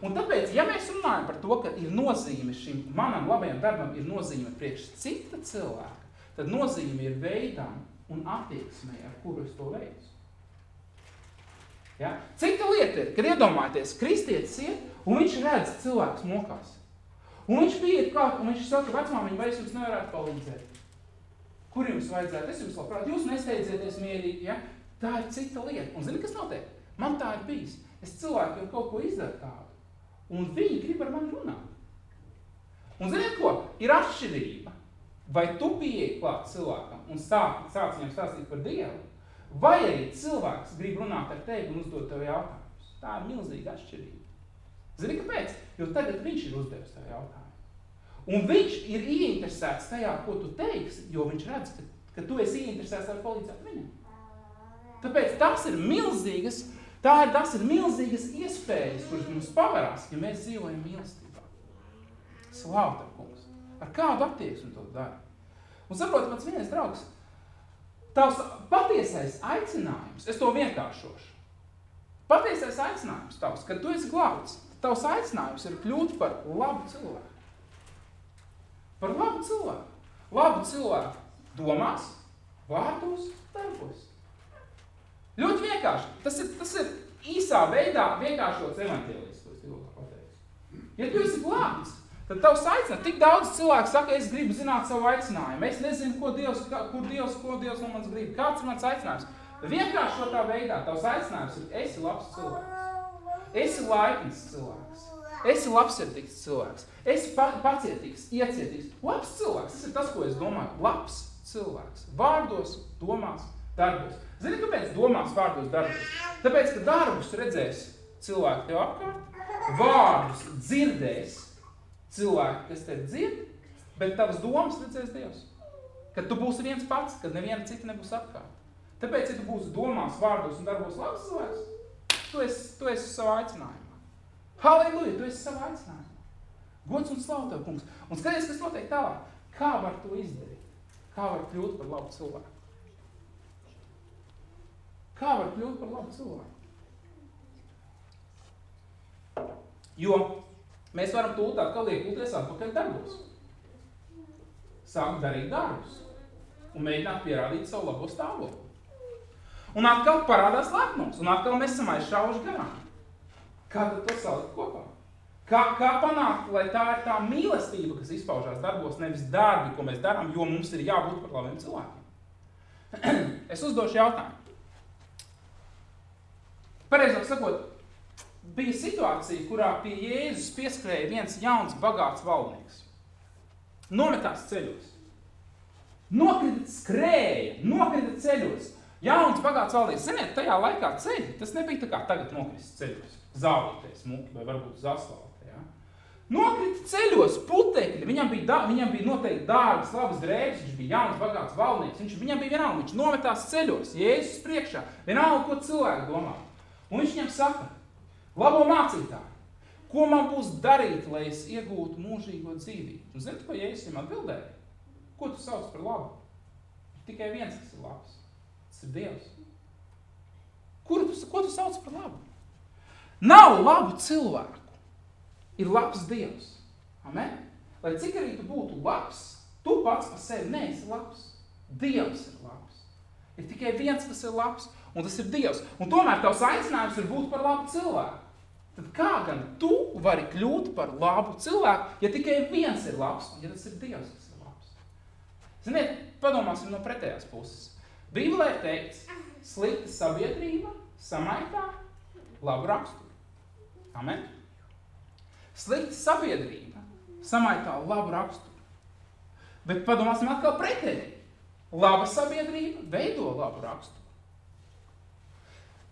Un tāpēc, ja mēs runājam par to, ka ir nozīme šim manam labajam darbam, ir nozīme priekš cita cilvēka, tad nozīme ir veidām un attieksmē, ar kuru es to veicu. Ja? Cita lieta ir, kad iedomājieties, kristietis iet, un viņš redz cilvēks mokās. Un viņš pieiet klāt, un viņš saka, vecmāmiņa, vai es jums nevarētu palīdzēt? Kur jums vajadzētu? Es jums labprāt, jūs nesteidzieties mierīgi, ja? Tā ir cita lieta. Un zini, kas notiek? Man tā ir bijis. Es cilvēkiem kaut ko izdaru tādu. Un viņi grib ar mani runāt. Un ziniet ko? Ir atšķirība. Vai tu pieeji klāt cilvēkam un sāc viņam stāstīt par Dievu, vai arī cilvēks grib runāt ar tevi un uzdot tev jautājumus. Tā ir milzīga atšķirība. Zini, kāpēc? Jo tagad viņš ir uzdevis tev jautājumu. Un viņš ir ieinteresēts tajā, ko tu teiksi, jo viņš redz, ka tu esi ieinteresēts ar palīdzēt viņam. Tāpēc tas ir milzīgas iespējas, kuras mums pavarās, ja mēs dzīvojam mīlestībā. Slavu tev, kungs. Ar kādu attieksmi to dara? Un saproti, mans viens draugs, tavs patiesais aicinājums, es to vienkāršošu. Patiesais aicinājums tavs, kad tu esi glābts, tavs aicinājums ir kļūt par labu cilvēku. Par labu cilvēku. Labu cilvēku domās, vārdos, darbos. Ļoti vienkārši. Tas ir īsā veidā vienkāršots evaņģēlijs, ko es tikko pateicu. Ja tu esi glābts, tad tavs aicinājums, tik daudz cilvēku saka, es gribu zināt savu aicinājumu. Es nezinu, ko Dievs no manis grib. Kāds ir mans aicinājums? Vienkāršotā veidā tavs aicinājums ir, esi labs cilvēks. Esi laipns cilvēks. Esi labsirdīgs cilvēks. Esi pacietīgs, iecietīgs. Labs cilvēks. Tas ir tas, ko es domāju. Labs cilvēks. Vārdos, domās, darbos. Zini, kāpēc domās, vārdos, darbos? Tāpēc, ka darbus redzēs cilvēki tev apkārt, vārdus dzirdēs cilvēki, kas tev dzird, bet tavas domas redzēs Dievs. Kad tu būsi viens pats, kad neviena cita nebūs apkārt. Tāpēc, ja tu būsi domās, vārdos un darbos labs cilvēks, tu esi savā aicinājumā. Halleluja, tu esi savā aicinājumā. Gods un slavu tev, kungs. Un skaties, kas notiek tālāk. Kā var to izdarīt? Kā var kļūt par labu cilvēku? Kā var kļūt par labu cilvēku? Jo mēs varam tūlīt atkal iekūties atpakaļ darbos. Sākt darīt darbus un mēģināt pierādīt savu labo stāvokli. Un atkal parādās lepnums, un atkal mēs esam aizšauši garām. Kā tad to salikt kopā? Kā panākt, lai tā ir tā mīlestība, kas izpaužās darbos, nevis darbi, ko mēs darām, jo mums ir jābūt par labiem cilvēkiem? Es uzdošu jautājumu. Pareizāk sakot, bija situācija, kurā pie Jēzus pieskrēja viens jauns, bagāts valdnieks. Nometās ceļos. Nokrita ceļos. Jauns, bagāts valdnieks. Ziniet, tajā laikā ceļi, tas nebija tā kā tagad nokrist ceļos. Zālīties, muki vai varbūt uz asfalta. Ja? Nokrita ceļos, putekļi. Viņam bija noteikti dārgas, labas drēbes, viņš bija jauns, bagāts valdnieks. Viņam bija vienalga, viņš nometās ceļos, Jēzus priekšā. Vienalga, ko cilvēki domā. Un viņš viņam saka, labo mācītāju, ko man būs darīt, lai es iegūtu mūžīgo dzīvību? Un zināt, ko Jēzus viņam atbildēja? Ko tu sauc par labu? Tikai viens, kas ir labs. Tas ir Dievs. Ko tu sauc par labu? Nav labu cilvēku. Ir labs Dievs. Amen? Lai cik arī tu būtu labs, tu pats par sevi neesi labs. Dievs ir labs. Ir tikai viens, kas ir labs, un tas ir Dievs. Un tomēr tavs aicinājums ir būt par labu cilvēku. Tad kā gan tu vari kļūt par labu cilvēku, ja tikai viens ir labs, un ja tas ir Dievs, kas ir labs? Ziniet, padomāsim no pretējās puses. Bībelē ir teikts, slikta sabiedrība samaitā labu raksturu. Amen? Slikta sabiedrība samaitā labu raksturu. Bet padomāsim atkal pretēji. Laba sabiedrība veido labu raksturu.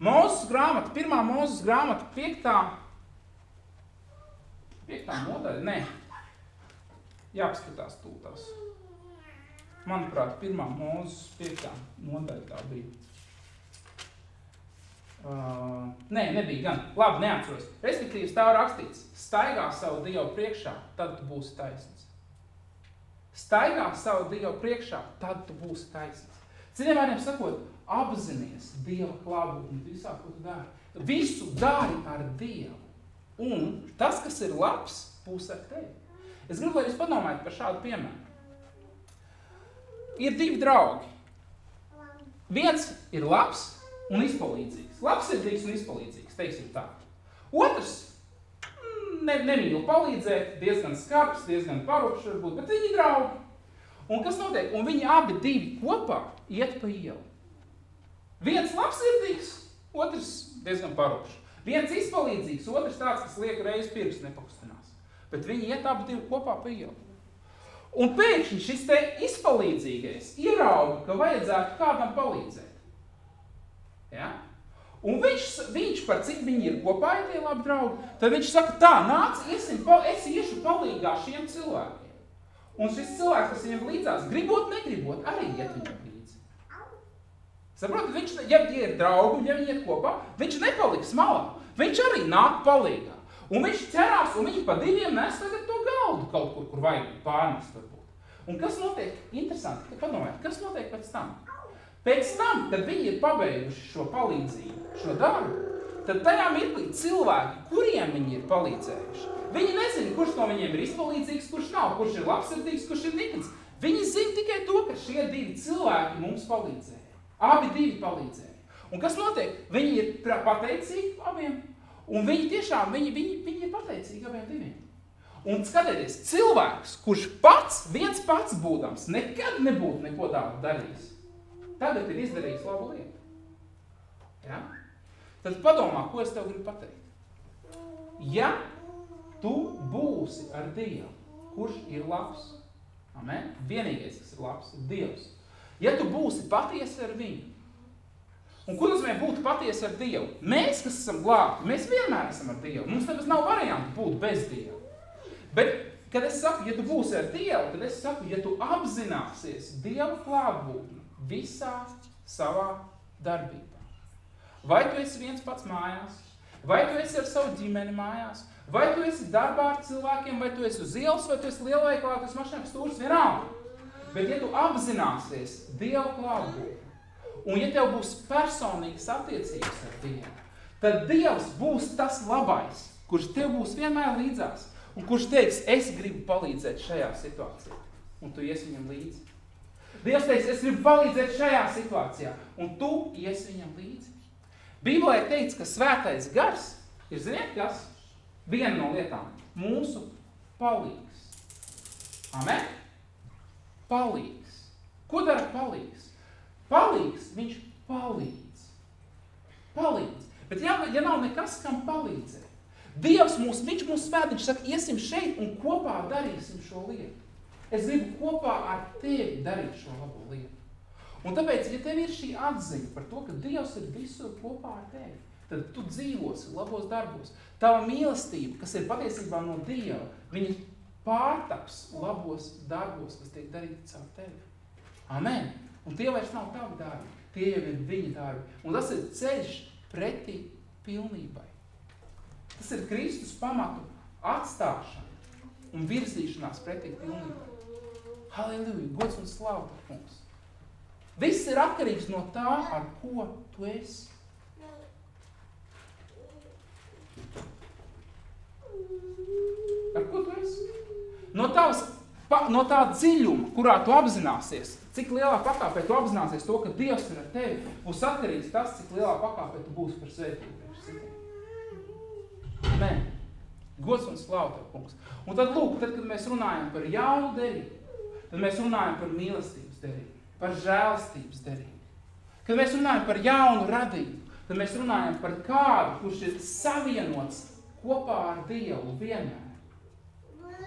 Mūzes grāmata, 1. Mūzes grāmata, 5. nodaļa, nē. Jāpaskatās tūtās. Manuprāt, 1. Mūzes 5. nodaļa tā bija. Nē, nebija gan. Labi, neatceros. Respektīvi, stāv rakstīts, staigā savu Dievu priekšā, tad tu būsi taisns. Staigā savu Dievu priekšā, tad tu būsi taisns. Citiem vārdiem sakot, apzinies Dieva klātbūtni visā, ko tu dari. Visu dari ar Dievu. Un tas, kas ir labs, būs ar tevi. Es gribu, lai jūs padomājat par šādu piemēru. Ir 2 draugi. Viens ir labs un izpalīdzīgs. Labsirdīgs un izpalīdzīgs, teiksim tā. Otrs nemīl palīdzēt, diezgan skarbs, diezgan parupšs varbūt, bet viņi draugi. Un kas notiek? Un viņi abi 2 kopā iet pa ielu. Viens labsirdīgs, otrs diezgan parupšs. Viens izpalīdzīgs, otrs tāds, kas liek reiz pirkstu nepakustinās. Bet viņi iet abi 2 kopā pa ielu. Un pēkšņi šis te izpalīdzīgais ierauga, ka vajadzētu kādam palīdzēt. Ja? Un viņš par cik viņi ir kopā, ja tie labi draugi, tad viņš saka, tā, nāc, es iešu palīgā šiem cilvēkiem. Un šis cilvēks, kas viņam līdzās, gribot, negribot, arī iet viņam līdzi. Saprot, viņš, ja ir draugi, ja viņi iet kopā, viņš nepaliks malā. Viņš arī nāk palīgā. Un viņš ķerās, un viņi pa 2 nes tagad to galdu kaut kur vajag pārnest varbūt. Un kas notiek? Interesanti, ka padomājiet, kas notiek pēc tam? Pēc tam, kad viņi ir pabeiguši šo palīdzību, šo darbu, tad tajā mirklī cilvēki, kuriem viņi ir palīdzējuši, viņi nezina, kurš no viņiem ir izpalīdzīgs, kurš nav, kurš ir labsirdīgs, kurš ir nikns. Viņi zina tikai to, ka šie 2 cilvēki mums palīdzēja. Abi 2 palīdzēja. Un kas notiek? Viņi ir pateicīgi abiem, un viņi tiešām, viņi ir pateicīgi abiem 2. Un skatieties, cilvēks, kurš viens pats būdams, nekad nebūtu neko tādu darījis. Tagad ir izdarījis labu lietu. Ja? Tad padomā, ko es tev gribu pateikt. Ja tu būsi ar Dievu, kurš ir labs, amen? Vienīgais, kas ir labs, ir Dievs. Ja tu būsi patiesi ar viņu, un ko nozīmē būt patiesi ar Dievu? Mēs, kas esam glābti, mēs vienmēr esam ar Dievu. Mums nemaz nav varianti būt bez Dieva. Bet, kad es saku, ja tu būsi ar Dievu, tad es saku, ja tu apzināsies Dieva klātbūtni visā savā darbībā. Vai tu esi viens pats mājās, vai tu esi ar savu ģimeni mājās, vai tu esi darbā ar cilvēkiem, vai tu esi uz ielas, vai tu esi lielveikalā, tu esi mašīnā stūrs, vienalga. Bet ja tu apzināsies Dieva klātbūtni, un ja tev būs personīgas attiecības ar Dievu, tad Dievs būs tas labais, kurš tev būs vienmēr līdzās, un kurš teiks, es gribu palīdzēt šajā situācijā, un tu ies viņam līdzi. Dievs teiks, es gribu palīdzēt šajā situācijā, un tu ies viņam līdzi. Bībelē ir teikts, ka svētais gars ir, ziniet kas? Viena no lietām. Mūsu palīgs. Amen? Palīgs. Ko dara palīgs? Palīgs, viņš palīdz. Palīdz. Bet ja nav nekas, kam palīdzēt. Dievs viņš mūs svēt, viņš saka, iesim šeit un kopā darīsim šo lietu. Es gribu kopā ar tevi darīt šo labo lietu. Un tāpēc, ja tev ir šī atziņa par to, ka Dievs ir visur kopā ar tevi, tad tu dzīvosi labos darbos. Tava mīlestība, kas ir patiesībā no Dieva, viņa pārtaps labos darbos, kas tiek darīti caur tevi. Amen. Un tie vairs nav tavi darbi, tie jau ir viņa darbi. Un tas ir ceļš pretī pilnībai. Tas ir Kristus pamatu atstāšana un virzīšanās pretī pilnībai. Halleluja, gods un slāva, kungs. Viss ir atkarīgs no tā, ar ko tu esi. Ar ko tu esi? No tā dziļuma, kurā tu apzināsies, cik lielā pakāpē tu apzināsies to, ka Dievs ir ar tevi, būs atkarīgs tas, cik lielā pakāpē tu būsi par svētību priekš citiem. Amen. Gods un slāva tev, kungs. Un tad lūk, tad, kad mēs runājam par jaunu derību, tad mēs runājam par mīlestības derību, par žēlstības derību. Kad mēs runājam par jaunu radību, tad mēs runājam par kādu, kurš ir savienots kopā ar Dievu vienmēr.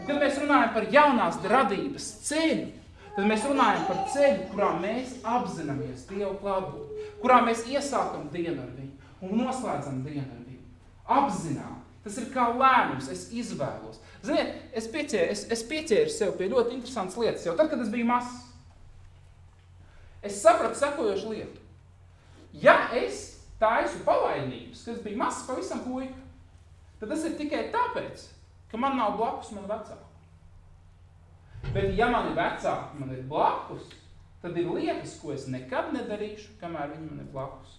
kad mēs runājam par jaunās radības ceļu, tad mēs runājam par ceļu, kurā mēs apzināmies Dievu klātbūtni, kurā mēs iesākam dienu ar viņu un noslēdzam dienu ar viņu. Apzināt. Tas ir kā lēmums, es izvēlos. Ziniet, es pieķēru sev pie ļoti interesantas lietas, jau tad, kad es biju mazs. Es sapratu sekojošu lietu. Ja es taisu pavainības, kad es biju mazs pavisam puika, tad tas ir tikai tāpēc, ka man nav blakus man vecāku. Bet ja man ir vecāki, man ir blakus, tad ir lietas, ko es nekad nedarīšu, kamēr viņi man ir blakus.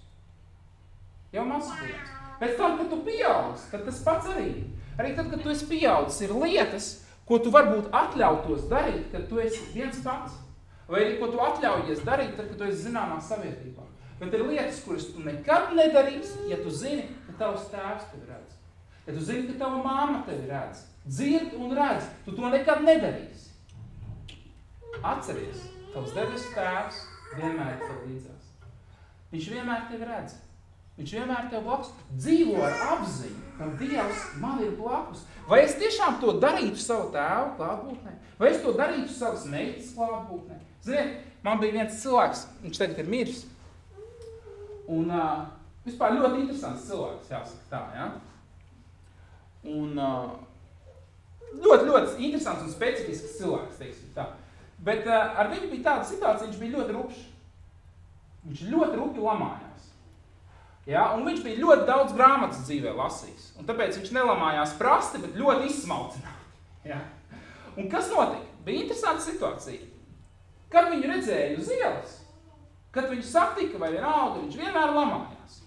Jau mazs lietas. Pēc tam, kad tu pieaugs, tad tas pats arī. Arī tad, kad tu esi pieaudzis, ir lietas, ko tu varbūt atļautos darīt, kad tu esi viens pats. Vai arī, ko tu atļaujies darīt, tad, kad tu esi zināmā sabiedrībā. Bet ir lietas, kuras tu nekad nedarīsi, ja tu zini, ka tavs tēvs tevi redz. Ja tu zini, ka tava māma tevi redz, dzird un redz, tu to nekad nedarīsi. Atceries, tavs debesu tēvs vienmēr ir tev līdzās. Viņš vienmēr tevi redz. Viņš vienmēr tev blakus. Dzīvo ar apziņu, ka Dievs man ir blakus. Vai es tiešām to darītu savu tēvu klātbūtnē? Vai es to darītu savas meitas klātbūtnē? Ziniet, man bija viens cilvēks, viņš tagad ir miris. Un vispār ļoti interesants cilvēks, jāsaka tā, ja? Un ļoti interesants un specifisks cilvēks, teiksim tā. Bet ar viņu bija tāda situācija, viņš bija ļoti rupšs. Viņš ļoti rupi lamājās. Ja? Un viņš bija ļoti daudz grāmatas dzīvē lasījis. Un tāpēc viņš nelamājās prasti, bet ļoti izsmalcināti. Ja? Un kas notika? Bija interesanta situācija. Kad viņu redzēja uz ielas, kad viņu satika vai vienalga, viņš vienmēr lamājās.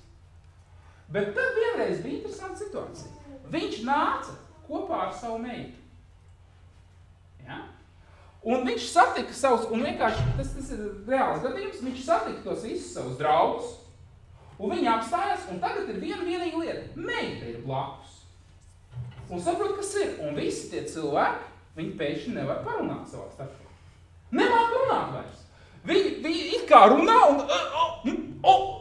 Bet tad vienreiz bija interesanta situācija. Viņš nāca kopā ar savu meitu. Ja? Un viņš satika savus, un vienkārši, tas ir reāls gadījums, viņš satika tos visus savus draugus, un viņi apstājās, un tagad ir vienīga lieta. Meita ir blakus. Un saprot, kas ir. Un visi tie cilvēki, viņi pēkšņi nevar parunāt savā starpā. Nemāk runāt vairs. Viņi it kā runā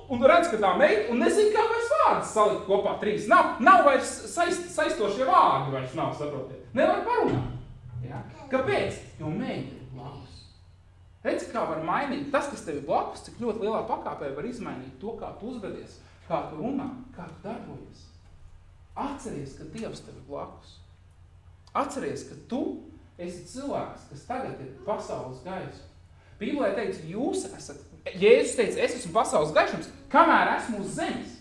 un redz, ka tā meita, un nezin, kā vairs vārdus salikt kopā trīs. Nav vairs saistošie vārdi vairs nav, saprotiet. Nevar parunāt. Ja? Kāpēc? Jo meita ir blakus. Redzi, kā var mainīt tas, kas tev ir blakus, cik ļoti lielā pakāpē var izmainīt to, kā tu uzvedies, kā tu runā, kā tu darbojies. Atceries, ka Dievs tev ir blakus. Atceries, ka tu esi cilvēks, kas tagad ir pasaules gaisma. Bībelē teica, jūs esat, Jēzus teica, es esmu pasaules gaismas, kamēr esmu uz zemes.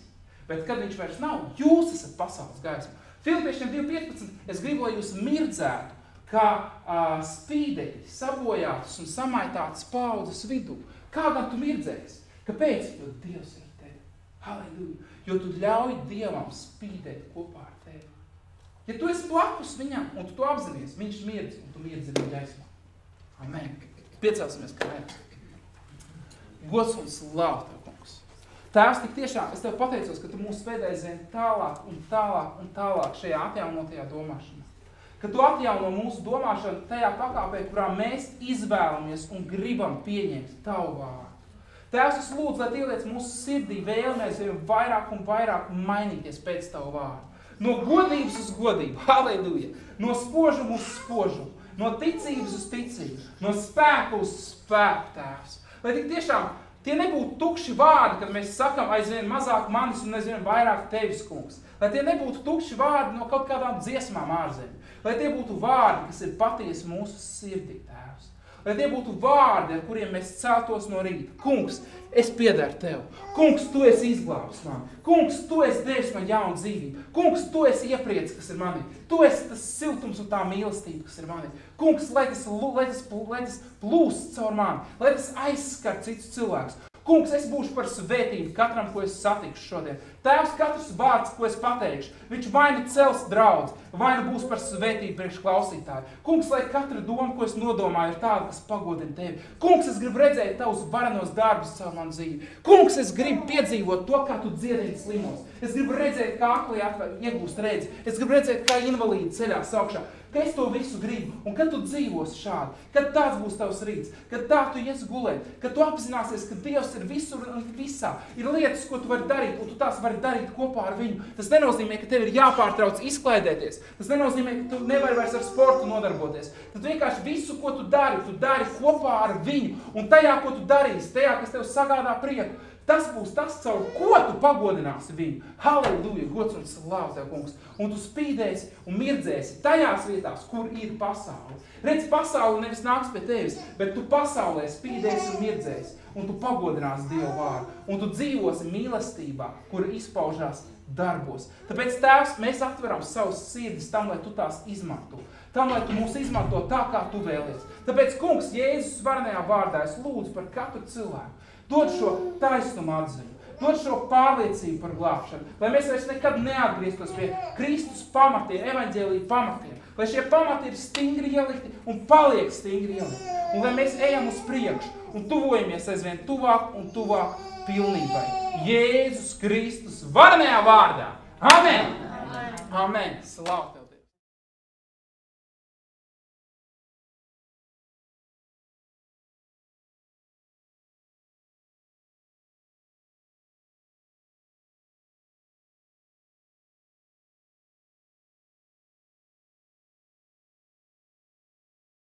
Bet kad viņš vairs nav, jūs esat pasaules gaisma. Filipiešiem 2.15, es gribu, lai jūs mirdzētu, kā spīdeļi sabojātas un samaitātas paudzes vidū. Kā gan tu mirdzēsi? Kāpēc? Jo Dievs ir tevi. Halleluja. Jo tu ļauj Dievam spīdēt kopā ar tevi. Ja tu esi blakus viņam un tu to apzinies, viņš mirdz un tu mirdzi viņa gaismā. Amen. Piecelsimies kājās. Gods un slāv tev, kungs. Tēvs, tik tiešām, es tev pateicos, ka tu mūs vedēji zem tālāk un tālāk un tālāk šajā atjaunotajā domāšanā. Ka tu atjauno mūsu domāšanu tajā pakāpē, kurā mēs izvēlamies un gribam pieņemt tavu vārdu. Tēvs, es lūdzu, lai ieliec mūsu sirdī vēlamies vairāk un vairāk mainīties pēc tavu vārdu. No godības uz godību, halleluja, no spožuma uz spožumu, no ticības uz ticību, no spēku uz spēku, Tēvs. Lai tik tiešām tie nebūtu tukši vārdi, kad mēs sakam aizvien mazāk manis un aizvien vairāk tevis, kungs. Lai tie nebūtu tukši vārdi no kaut kādām dziesmām ārzemē. Lai tie būtu vārdi, kas ir patiesi mūsu sirdī, Tēvs. Lai tie būtu vārdi, ar kuriem mēs celtos no rīta. Kungs, es piederu Tev. Kungs, Tu esi izglābis mani. Kungs, Tu esi devis man jaunu dzīvību. Kungs, Tu esi iepriec, kas ir mani. Tu esi tas siltums un tā mīlestība, kas ir mani. Kungs, lai tas plūst caur mani. Lai tas aizskar citus cilvēkus. Kungs, es būšu par svētību katram, ko es satikšu šodien. Tēvs, katrs vārds, ko es pateikšu, viņš vai nu cels draudz, vai nu būs par svētību priekš klausītāju. Kungs, lai katra doma, ko es nodomāju, ir tāda, kas pagodina Tevi. Kungs, es gribu redzēt Tavus varenos darbus caur manu dzīvi. Kungs, es gribu piedzīvot to, kā Tu dziedini slimos. Es gribu redzēt, kā aklie iegūst redzi. Es gribu redzēt, kā invalīdi ceļās augšā. ka es to visu gribu, un kad tu dzīvosi šādi, kad tāds būs tavs rīts, kad tā tu ies gulēt, kad tu apzināsies, ka Dievs ir visur un visā, ir lietas, ko tu vari darīt, un tu tās vari darīt kopā ar viņu. Tas nenozīmē, ka tev ir jāpārtrauc izklaidēties. Tas nenozīmē, ka tu nevari vairs ar sportu nodarboties. Tad vienkārši visu, ko tu dari kopā ar viņu, un tajā, ko tu darīsi, tajā, kas tev sagādā prieku, tas būs tas, caur ko tu pagodināsi viņu. Halleluja, gods un slāva tev, kungs. Un tu spīdēsi un mirdzēsi tajās vietās, kur ir pasaule. Redz, pasaule nevis nāks pie tevis, bet tu pasaulē spīdēsi un mirdzēsi. Un tu pagodināsi Dievu vārdu. Un tu dzīvosi mīlestībā, kur izpaužās darbos. Tāpēc, Tēvs, mēs atveram savus sirdis tam, lai tu tās izmanto. Tam, lai tu mūs izmanto tā, kā tu vēlies. Tāpēc, kungs, Jēzus varenajā vārdā es lūdzu par katru cilvēku. Dod šo taisnumu atziņu, dod šo pārliecību par glābšanu, lai mēs vairs nekad neatgrieztos pie Kristus pamatiem, evaņģēlija pamatiem, lai šie pamati ir stingri ielikti un paliek stingri ielikti, un lai mēs ejam uz priekšu un tuvojamies aizvien tuvāk un tuvāk pilnībai. Jēzus Kristus varenajā vārdā. Amen! Amen! Slavu!